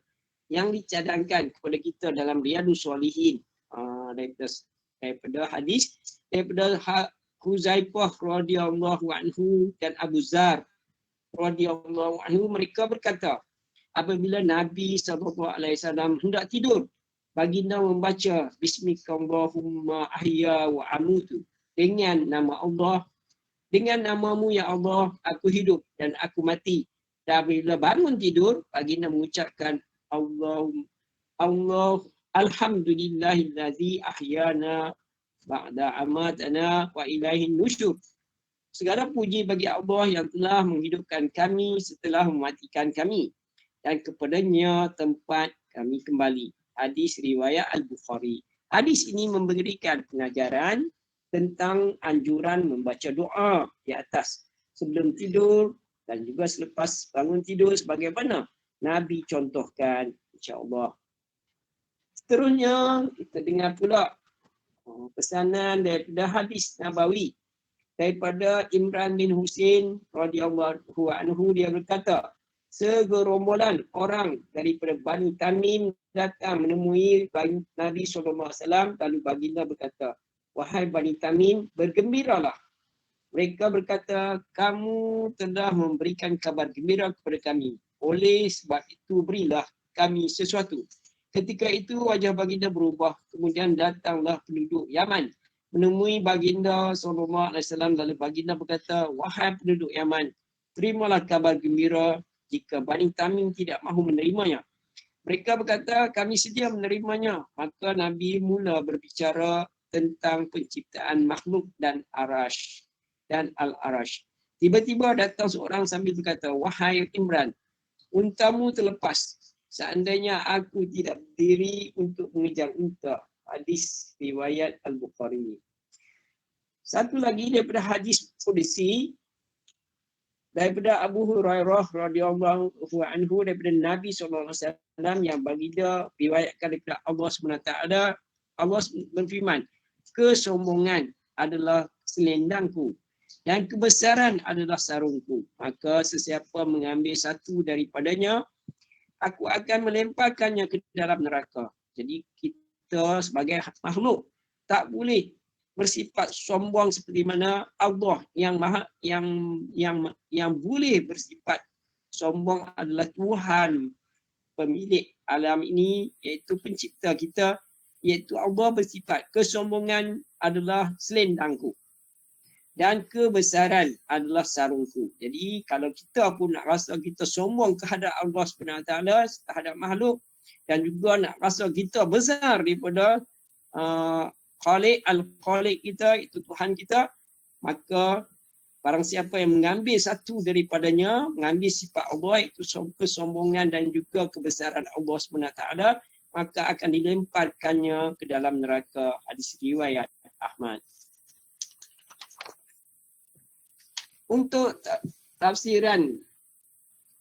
yang dicadangkan kepada kita dalam Riyadhus Shalihin daripada hadis daripada Huzaifah radhiyallahu anhu dan Abu Zar radhiyallahu anhu, mereka berkata, apabila Nabi SAW hendak tidur, baginda membaca Bismikallahumma ahya wa amutu, dengan nama Allah, dengan namamu ya Allah aku hidup dan aku mati. Dan apabila bangun tidur, baginda mengucapkan Alhamdulillahillazi ahyana ba'da amatana wa ilaihin nusyur. Segala puji bagi Allah yang telah menghidupkan kami setelah mematikan kami, dan kepadanya tempat kami kembali. Hadis riwayat Al-Bukhari. Hadis ini memberikan pengajaran tentang anjuran membaca doa di atas sebelum tidur dan juga selepas bangun tidur sebagaimana Nabi contohkan, insya-Allah. Seterusnya kita dengar pula pesanan daripada hadis Nabawi daripada Imran bin Husain radhiyallahu anhu. Dia berkata, segerombolan orang daripada Bani Tamim datang menemui Nabi SAW, lalu baginda berkata, wahai Bani Tamim, bergembiralah. Mereka berkata, kamu telah memberikan kabar gembira kepada kami, oleh sebab itu berilah kami sesuatu. Ketika itu wajah baginda berubah, kemudian datanglah penduduk Yaman menemui baginda SAW, lalu baginda berkata, wahai penduduk Yaman, terimalah kabar gembira jika Bani Tamim tidak mahu menerimanya. Mereka berkata, kami sedia menerimanya. Maka Nabi mula berbicara tentang penciptaan makhluk dan arash dan al-arash. Tiba-tiba datang seorang sambil berkata, wahai Imran, untamu terlepas. Seandainya aku tidak berdiri untuk mengejar unta. Hadis riwayat Al-Bukhari. Satu lagi daripada hadis qudsi daripada Abu Hurairah radhiyallahu anhu daripada Nabi SAW yang baginda riwayatkan daripada Allah SWT. Allah berfirman, kesombongan adalah selendangku dan kebesaran adalah sarungku. Maka sesiapa mengambil satu daripadanya, aku akan melemparkannya ke dalam neraka. Jadi kita sebagai makhluk tak boleh bersifat sombong seperti mana Allah yang boleh bersifat sombong adalah Tuhan pemilik alam ini, iaitu pencipta kita, iaitu Allah bersifat kesombongan adalah selendangku dan kebesaran adalah sarungku. Jadi kalau kita pun nak rasa kita sombong kehadap Allah SWT, terhadap makhluk, dan juga nak rasa kita besar daripada Khaliq al-Khaliq kita, itu Tuhan kita, maka barang siapa yang mengambil satu daripadanya, mengambil sifat Allah, itu kesombongan dan juga kebesaran Allah SWT, maka akan dilemparkannya ke dalam neraka. Hadis riwayat Ahmad. Untuk tafsiran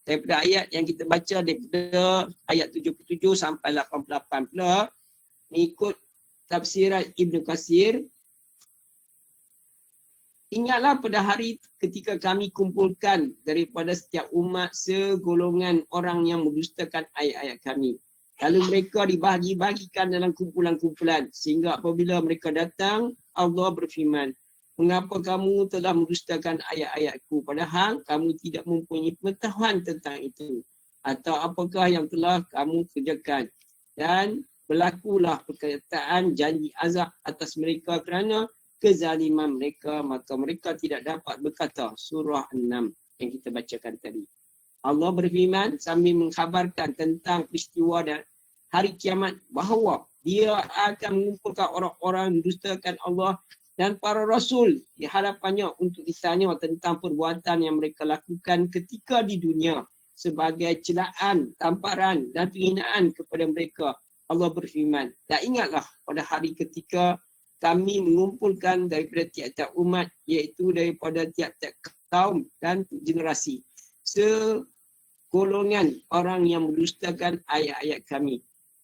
daripada ayat yang kita baca daripada ayat 77 sampai 88 pula, mengikut tafsiran Ibn Katsir, ingatlah pada hari ketika kami kumpulkan daripada setiap umat segolongan orang yang mendustakan ayat-ayat kami. Lalu mereka dibahagi-bahagikan dalam kumpulan-kumpulan, sehingga apabila mereka datang, Allah berfirman, mengapa kamu telah mendustakan ayat-ayatku padahal kamu tidak mempunyai pengetahuan tentang itu? Atau apakah yang telah kamu kerjakan? Dan berlakulah perkataan janji azab atas mereka kerana kezaliman mereka, maka mereka tidak dapat berkata. Surah 6 yang kita bacakan tadi. Allah berfirman sambil mengkhabarkan tentang peristiwa dan hari kiamat bahawa dia akan mengumpulkan orang-orang yang mendustakan Allah dan para rasul di hadapannya untuk ditanya tentang perbuatan yang mereka lakukan ketika di dunia sebagai celaan, tamparan dan penghinaan kepada mereka. Allah berfirman, dan ingatlah pada hari ketika kami mengumpulkan daripada tiap-tiap umat, iaitu daripada tiap-tiap kaum dan generasi, segolongan orang yang mendustakan ayat-ayat kami.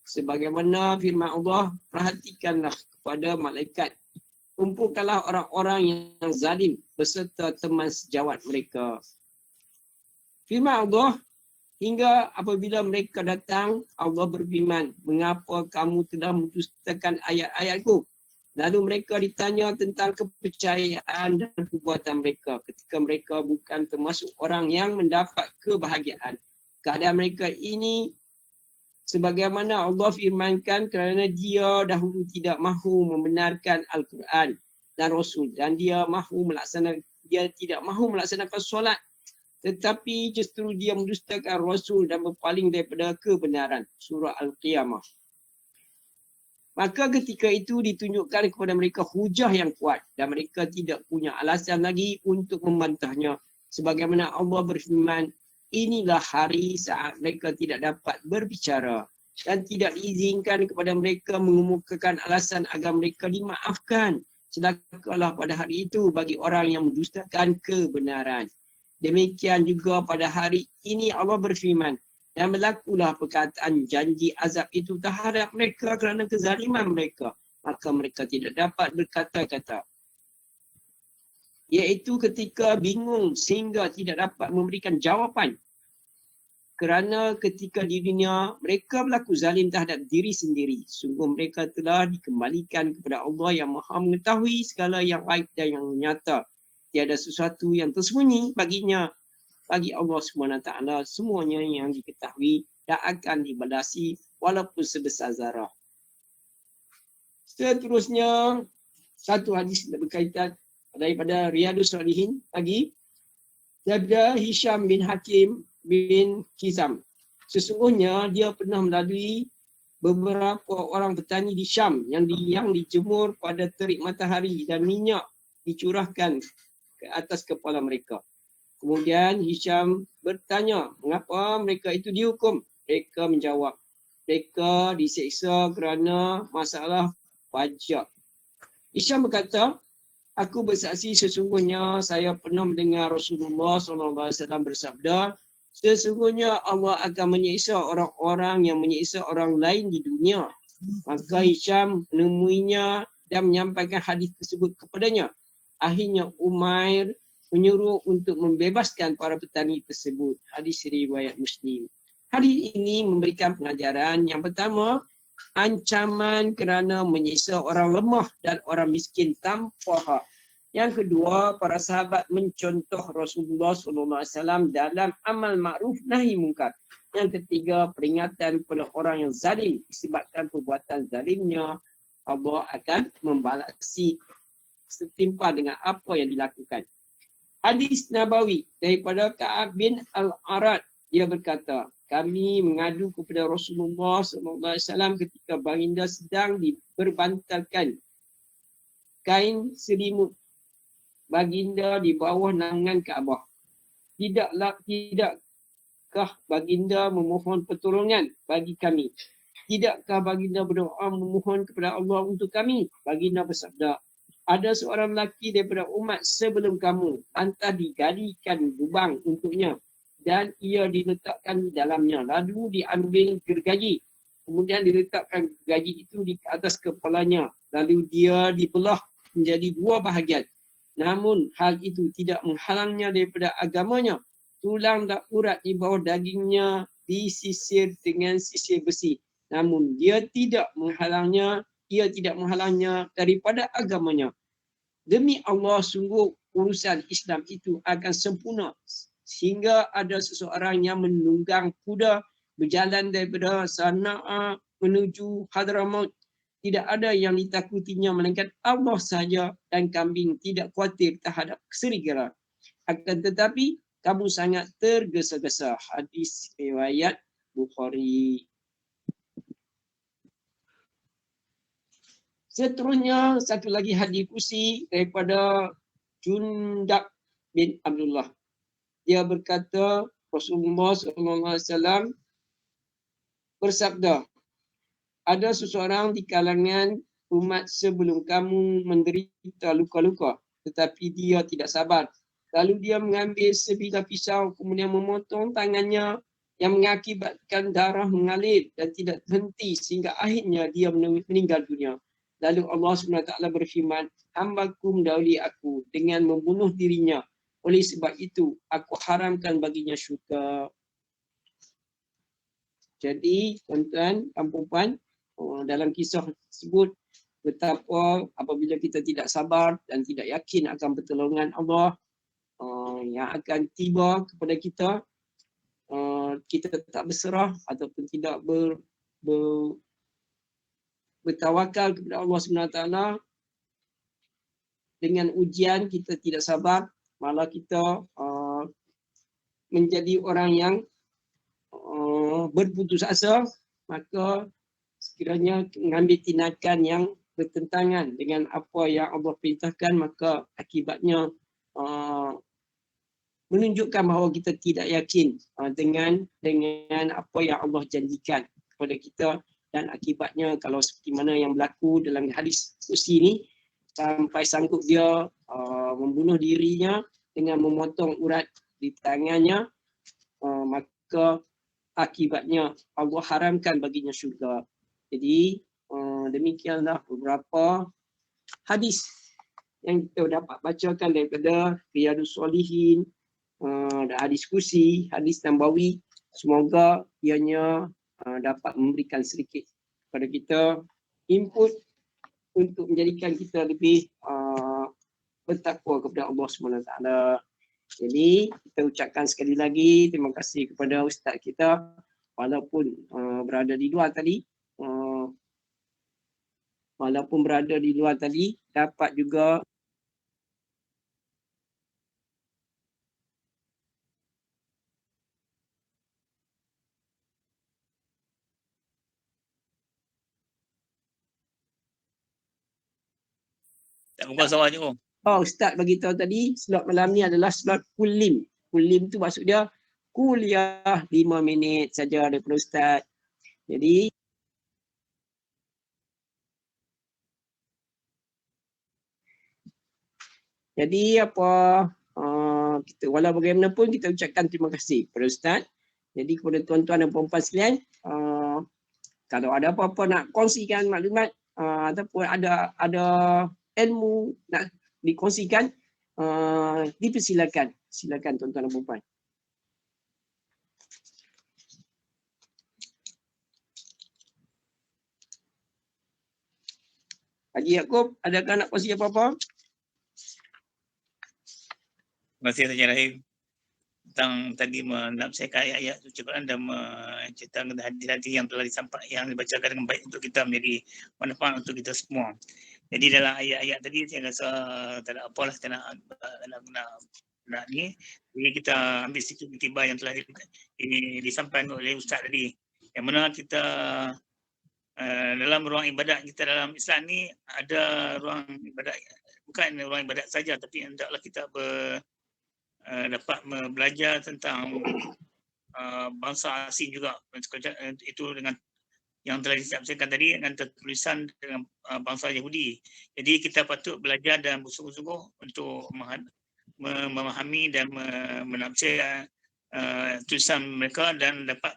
Sebagaimana firman Allah, perhatikanlah kepada malaikat, kumpulkanlah orang-orang yang zalim beserta teman sejawat mereka. Firman Allah, hingga apabila mereka datang, Allah berfirman, mengapa kamu telah mendustakan ayat-ayatku? Lalu mereka ditanya tentang kepercayaan dan perbuatan mereka ketika mereka bukan termasuk orang yang mendapat kebahagiaan. Keadaan mereka ini sebagaimana Allah firmankan, kerana dia dahulu tidak mahu membenarkan Al-Quran dan Rasul, dan dia tidak mahu melaksanakan solat, tetapi justru dia mendustakan Rasul dan berpaling daripada kebenaran. Surah Al-Qiyamah. Maka ketika itu ditunjukkan kepada mereka hujah yang kuat dan mereka tidak punya alasan lagi untuk membantahnya. Sebagaimana Allah berfirman, inilah hari saat mereka tidak dapat berbicara dan tidak diizinkan kepada mereka mengemukakan alasan agar mereka dimaafkan. Celakalah pada hari itu bagi orang yang mendustakan kebenaran. Demikian juga pada hari ini Allah berfirman, dan berlakulah perkataan janji azab itu terhadap mereka kerana kezaliman mereka. Maka mereka tidak dapat berkata-kata. Iaitu ketika bingung sehingga tidak dapat memberikan jawapan. Kerana ketika di dunia mereka berlaku zalim terhadap diri sendiri. Sungguh mereka telah dikembalikan kepada Allah yang maha mengetahui segala yang baik dan yang nyata. Tiada sesuatu yang tersembunyi baginya. Bagi Allah SWT semuanya yang diketahui dan akan dibalasi walaupun sebesar zarah. Seterusnya, satu hadis berkaitan daripada Riyadus Salihin lagi. Daripada Hisham bin Hakim bin Hizam. Sesungguhnya dia pernah melalui beberapa orang petani di Syam yang dijemur pada terik matahari dan minyak dicurahkan ke atas kepala mereka. Kemudian Hisham bertanya, mengapa mereka itu dihukum? Mereka menjawab, mereka diseksa kerana masalah pajak. Hisham berkata, aku bersaksi sesungguhnya saya pernah mendengar Rasulullah SAW bersabda, sesungguhnya Allah akan menyiksa orang-orang yang menyiksa orang lain di dunia. Maka Hisham menemuinya dan menyampaikan hadis tersebut kepadanya. Akhirnya Umair menyuruh untuk membebaskan para petani tersebut. Hadis riwayat Muslim. Hadis ini memberikan pengajaran yang pertama, ancaman kerana menyiksa orang lemah dan orang miskin tanpa hak. Yang kedua, para sahabat mencontoh Rasulullah SAW dalam amal ma'ruf nahi mungkar. Yang ketiga, peringatan kepada orang yang zalim disebabkan perbuatan zalimnya, Allah akan membalasi setimpal dengan apa yang dilakukan. Hadis Nabawi daripada Ka'ab bin Al-Arad, dia berkata, kami mengadu kepada Rasulullah SAW ketika baginda sedang diberbantalkan kain selimut baginda di bawah naungan Kaabah. Tidakkah baginda memohon pertolongan bagi kami? Tidakkah baginda berdoa memohon kepada Allah untuk kami? Baginda bersabda, ada seorang lelaki daripada umat sebelum kamu, lantas digalikan lubang untuknya dan ia diletakkan di dalamnya. Lalu diambil gergaji. Kemudian diletakkan gergaji itu di atas kepalanya. Lalu dia dibelah menjadi dua bahagian. Namun hal itu tidak menghalangnya daripada agamanya. Tulang dan urat di bawah dagingnya disisir dengan sisir besi. Namun dia tidak menghalangnya daripada agamanya. Demi Allah, sungguh urusan Islam itu akan sempurna sehingga ada seseorang yang menunggang kuda berjalan daripada Sana'a menuju Hadramaut tidak ada yang ditakutinya melainkan Allah saja, dan kambing tidak khawatir terhadap serigala. Akan tetapi kamu sangat tergesa-gesa. Hadis riwayat Bukhari. Seterusnya satu lagi hadis kursi daripada Jundab bin Abdullah. Dia berkata Rasulullah SAW bersabda, ada seseorang di kalangan umat sebelum kamu menderita luka-luka, tetapi dia tidak sabar. Lalu dia mengambil sebilah pisau, kemudian memotong tangannya yang mengakibatkan darah mengalir dan tidak berhenti sehingga akhirnya dia meninggal dunia. Lalu Allah SWT berfirman, hambaku mendahului aku dengan membunuh dirinya. Oleh sebab itu, aku haramkan baginya syurga. Jadi, tuan-tuan dan puan, dalam kisah tersebut, betapa apabila kita tidak sabar dan tidak yakin akan pertolongan Allah yang akan tiba kepada kita, kita tak berserah ataupun tidak bertawakal kepada Allah SWT, dengan ujian kita tidak sabar, malah kita menjadi orang yang berputus asa, maka sekiranya mengambil tindakan yang bertentangan dengan apa yang Allah perintahkan, maka akibatnya menunjukkan bahawa kita tidak yakin dengan apa yang Allah janjikan kepada kita, dan akibatnya kalau seperti mana yang berlaku dalam hadis kursi ini, sampai sanggup dia membunuh dirinya dengan memotong urat di tangannya, maka akibatnya Allah haramkan baginya syurga. Jadi demikianlah beberapa hadis yang kita dapat bacakan daripada Riyadhus Shalihin, hadis kursi, hadis Nabawi. Semoga ianya dapat memberikan sedikit kepada kita input untuk menjadikan kita lebih bertakwa kepada Allah SWT. Jadi kita ucapkan sekali lagi terima kasih kepada ustaz kita, walaupun berada di luar tadi, dapat juga Tak buka sawah je. Ustaz bagi tahu tadi slot malam ni adalah slot kulim. Kulim tu maksud dia kuliah 5 minit saja daripada ustaz. Jadi apa, kita walau bagaimanapun kita ucapkan terima kasih kepada ustaz. Jadi kepada tuan-tuan dan puan-puan sekalian, kalau ada apa-apa nak kongsikan maklumat ataupun ada ilmu nak dikongsikan, dipersilakan. Silakan tuan-tuan dan puan-puan. Haji Yaakob, adakah nak kongsi apa-apa? Terima kasih Saja Rahim tentang tadi menafsirkan ayat-ayat suci Quran dan menceritakan hadis-hadis yang telah disampaikan, yang dibacakan dengan baik untuk kita, menjadi manfaat untuk kita semua. Jadi dalam ayat-ayat tadi saya rasa tak ada apalah, tak nak ni. Jadi kita ambil sikit tiba yang telah disampaikan oleh Ustaz tadi. Yang mana kita dalam ruang ibadat kita dalam Islam ni ada ruang ibadat, bukan ruang ibadat saja, tapi hendaklah kita dapat belajar tentang bangsa asing juga. Itu dengan yang telah disampaikan tadi dengan tertulisan dengan bangsa Yahudi. Jadi kita patut belajar dan bersungguh-sungguh untuk memahami dan menafsir tulisan mereka dan dapat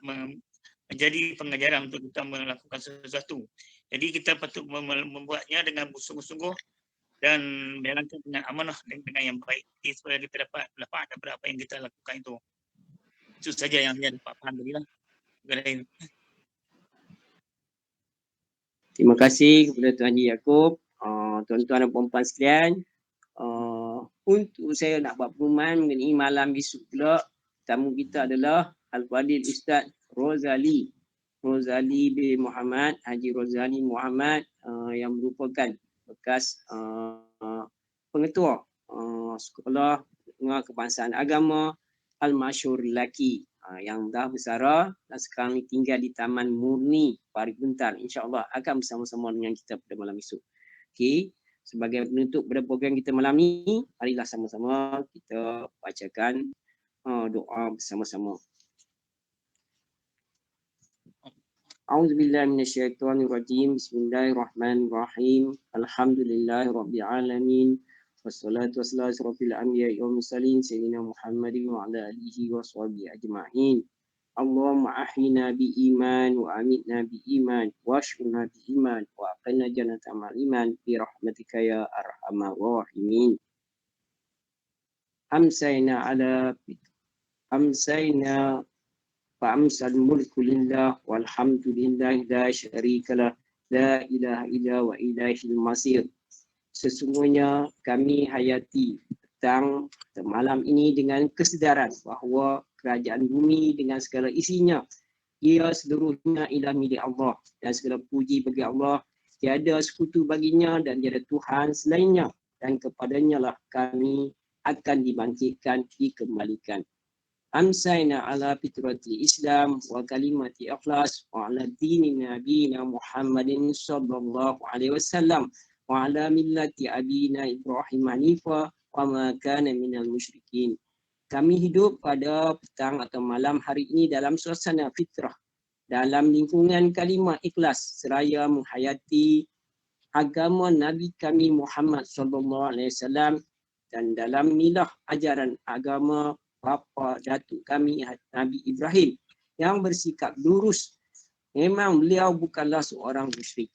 menjadi pengajaran untuk kita melakukan sesuatu. Jadi kita patut membuatnya dengan bersungguh-sungguh dan menjalankan dengan amanah dan dengan yang baik, supaya kita dapat daripada apa yang kita lakukan itu. Itu saja yang saya dapat faham tadi lah. Terima kasih kepada Tuan Haji Yaakob. Tuan-tuan dan puan-puan sekalian, untuk saya nak buat pengumuman mengenai malam esok pula, tamu kita adalah Al-Fadil Ustaz Rozali. Rozali bin Muhammad, Haji Rozali Muhammad yang merupakan bekas pengetua sekolah Menengah Kebangsaan Agama Al-Masyhur Laki yang dah bersara dan sekarang ni tinggal di Taman Murni Pari Buntar. InsyaAllah akan bersama-sama dengan kita pada malam esok. Okey, sebagai penutup pada program kita malam ni, marilah sama-sama kita bacakan doa bersama-sama. A'udzubillahi minasyaitonirrajim. Bismillahirrahmanirrahim. Alhamdulillahirabbil alamin. Wassalatu wassalamu ala asyrofil anbiya'i wal mursalin sayyidina Muhammadin wa ala alihi wa sahbihi ajma'in. Allahumma ahyina bi iman wa amitna bi iman wa ashurna bi iman wa aqina jannata ma'al iman bi rahmatika ya arhamar rahimin. Amsayna فأمسى الملك لله والحمد لله لا شريك له لا إله إلا هو إليه المصير. Sesungguhnya kami hayati petang atau malam ini dengan kesedaran bahawa kerajaan bumi dengan segala isinya ia seluruhnya ialah milik Allah dan segala puji bagi Allah, tiada sekutu baginya dan tiada Tuhan selainnya, dan kepadanya lah kami akan dibangkitkan, dikembalikan. Amsayna ala fitrati Islam wa kalimati ikhlas wa ala dini nabiyina Muhammadin sallallahu alaihi wasallam wa ala millati abina Ibrahim hanifa wa ma kana minal musyrikin. Kami hidup pada petang atau malam hari ini dalam suasana fitrah, dalam lingkungan kalimah ikhlas seraya menghayati agama Nabi kami Muhammad sallallahu alaihi wasallam dan dalam milah ajaran agama bapa datuk kami Nabi Ibrahim yang bersikap lurus. Memang beliau bukanlah seorang musyrik.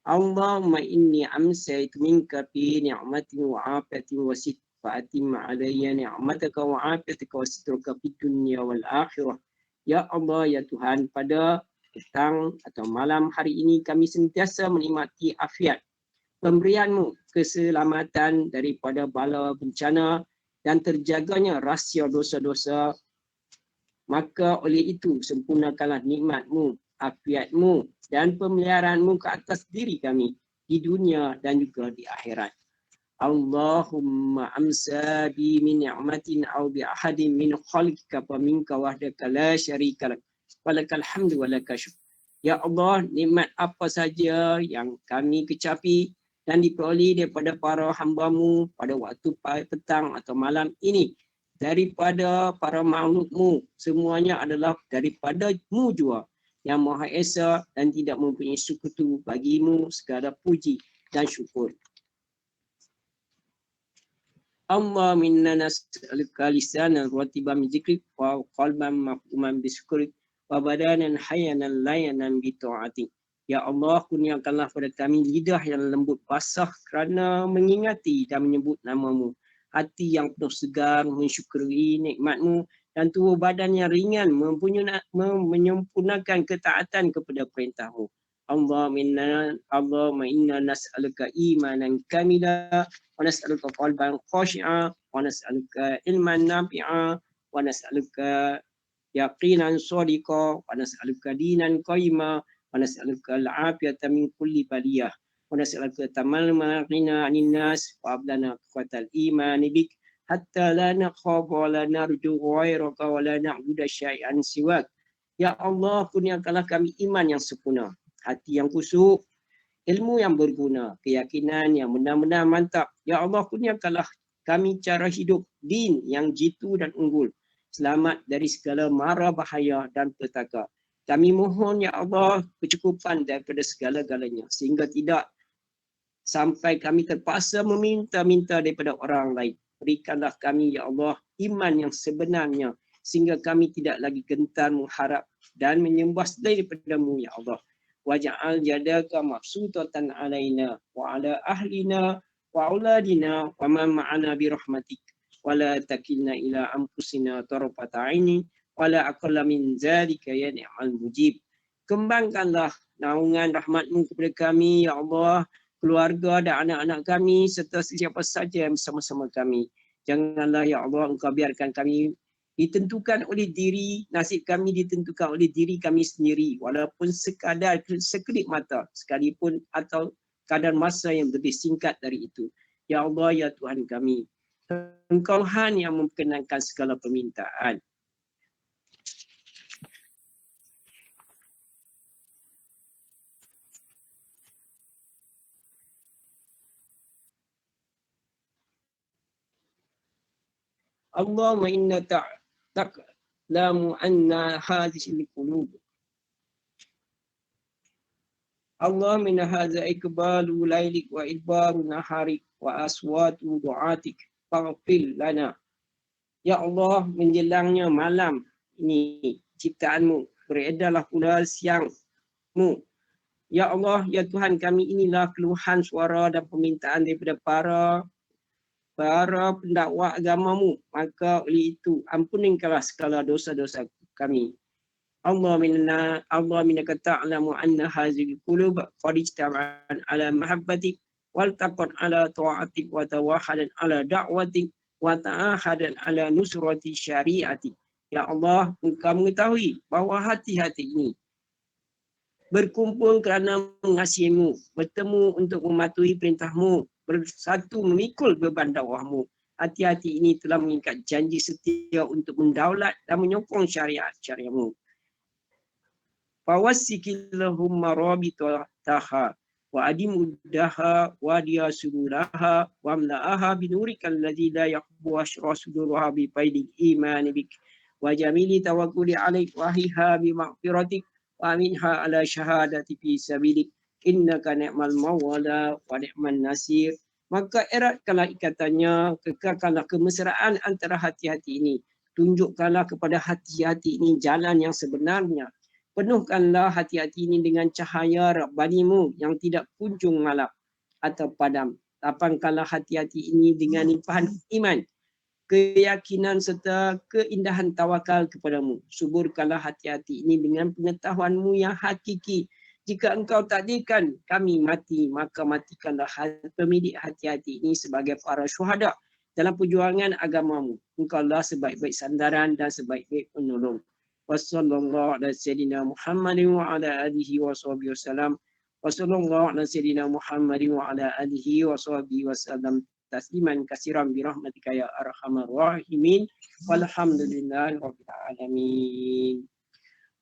Allahumma inni amsaytu minka fi ni'matin wa afiatin wa sitfatin alayya ni'mataka wa afiataka wa sitruka fid dunya wal akhirah. Ya Allah, ya Tuhan, pada petang atau malam hari ini kami sentiasa menikmati afiat, pemberian-Mu, keselamatan daripada bala bencana dan terjaganya rahsia dosa-dosa. Maka oleh itu sempurnakanlah nikmat-Mu, afiat-Mu dan pemeliharaan-Mu ke atas diri kami di dunia dan juga di akhirat. Allahumma amsa bi min ni'matin aw bi ahadin min khalqika fa minka wahdaka la syarika lak walakal hamdu walakal syukr. Ya Allah, nikmat apa saja yang kami kecapi dan diperoleh daripada para hamba-Mu pada waktu petang atau malam ini, daripada para makhluk-Mu, semuanya adalah daripada-Mu jua yang Maha Esa dan tidak mempunyai sekutu. Bagi-Mu segala puji dan syukur. Allah minna nas'aluka lisanan ratiban min zikrik wa qalban mafhuman bi syukrik wa badanan hayyanan layanan bi ta'atik. Ya Allah, kurniakanlah pada kami lidah yang lembut basah kerana mengingati dan menyebut nama-Mu, hati yang penuh segar mensyukuri nikmat-Mu, dan tubuh badan yang ringan menyempurnakan ketaatan kepada perintah-Mu. Allahumma inna nas'aluka imanan kamila wa nas'aluka qalban khashi'a wa nas'aluka ilman nafi'a wa nas'aluka yaqinan shadiqa wa nas'aluka dinan qayyima wa nas'aluka al-'afiyata min kulli baliyah wa nas'aluka tamal ghina 'anil nas wa ablana quwwatal iman bik hatta la nakhafu wa la narju ghairaka wa la na'budu syai'an siwak. Ya Allah, kurniakanlah kami iman yang sempurna, hati yang khusyuk, ilmu yang berguna, keyakinan yang benar-benar mantap. Ya Allah, kurniakanlah kami cara hidup din yang jitu dan unggul, selamat dari segala mara bahaya dan petaka. Kami mohon ya Allah kecukupan daripada segala-galanya sehingga tidak sampai kami terpaksa meminta-minta daripada orang lain. Berikanlah kami ya Allah iman yang sebenarnya sehingga kami tidak lagi gentar mengharap dan menyembah selain daripada-Mu ya Allah. Waj'al yadaka mabsutatan alaina wa ala ahlina wa auladina wa man ma'ana bi rahmatik wa la takilna ila anfusina tarfata 'aini wala aqalla min zalika ya ni'mal mujib. Kembangkanlah naungan rahmat-Mu kepada kami ya Allah, keluarga dan anak-anak kami serta siapa saja yang bersama-sama kami. Janganlah ya Allah Engkau biarkan kami ditentukan oleh diri, nasib kami ditentukan oleh diri kami sendiri, walaupun sekadar sekelip mata sekalipun atau kadar masa yang lebih singkat dari itu. Ya Allah, ya Tuhan kami, Engkau Han yang memperkenankan segala permintaan. Allahumma inna ta'lamu anna hadhihi al-qulub. Allahumma inna hadha ikbalu lailik wa idbaru naharik wa aswatu du'atik faghfir lana. Ya Allah, menjelangnya malam ini ciptaanmu, beredarlah pula siangmu. Ya Allah, ya Tuhan kami, inilah keluhan suara dan permintaan daripada para pendakwa agamamu. Maka oleh itu, ampunilah segala dosa-dosa kami. Allah minna ta'lamu anna hazil qulub qad ijtama'an ala mahabbatik wal taqad ala ta'atik wa tawahadan ala da'watik wa ta'ahadan ala nusrati syariatik. Ya Allah, Engkau mengetahui bahawa hati-hati ini berkumpul kerana mengasihimu, bertemu untuk mematuhi perintahmu, bersatu memikul beban dakwahmu. Hati-hati ini telah mengikat janji setia untuk mendaulat dan menyokong syariat-syariatmu. Fawassikillahumma rabitaha wa adimuddaha wa diyasurulaha wa amla'aha binurikal ladzi la yaqbu ashra suduruha bi faidil imani bik wa jamili tawakkuli alaik wa hiha bi maghfiratik wa minha ala syahadati fi sabilik innaka ni'mal mawla wa ni'man nasir. Maka eratkanlah ikatannya, kekalkanlah kemesraan antara hati-hati ini. Tunjukkanlah kepada hati-hati ini jalan yang sebenarnya. Penuhkanlah hati-hati ini dengan cahaya Rabbanimu yang tidak kunjung malap atau padam. Lapangkanlah hati-hati ini dengan limpahan iman, keyakinan serta keindahan tawakal kepadamu. Suburkanlah hati-hati ini dengan pengetahuanmu yang hakiki. Jika engkau takdirkan kami mati, maka matikanlah pemilik hati-hati ini sebagai para syuhada dalam perjuangan agamamu. Engkaulah sebaik-baik sandaran dan sebaik-baik penolong. Wassallallahu ala sayyidina Muhammadin wa ala alihi wa sahbihi wasallam. Wassallallahu ala sayyidina Muhammadin wa ala alihi wa sahbihi wasallam. Tasliman kasiran birahmatika ya arhamar rahimin. Walhamdulillahi rabbil alamin.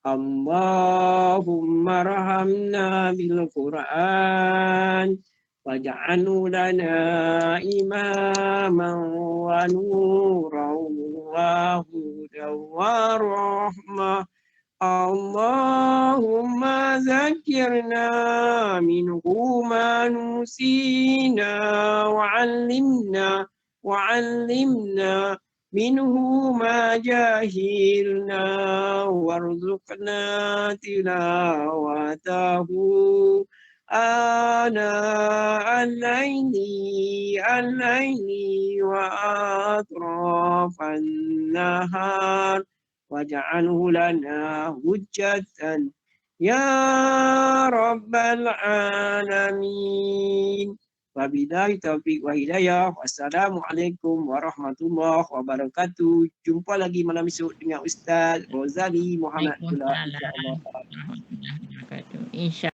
Allahumma rahamna bil Qur'an waj'alhu lana imaman wa nuran wa hudan wa rahmah. Allahumma zakirna minhu ma nusina wa'allimna minhu ma jahilna warzuqna tilawatahu ana al-laili wa atrafan nahar waj'alhu lana hujjatan ya rabbal alamin. Wabillahi taufiq wa hidayah. Wassalamualaikum warahmatullahi wabarakatuh. Jumpa lagi malam esok dengan Ustaz Rozali Muhammad Abdullah, insya-Allah. Insya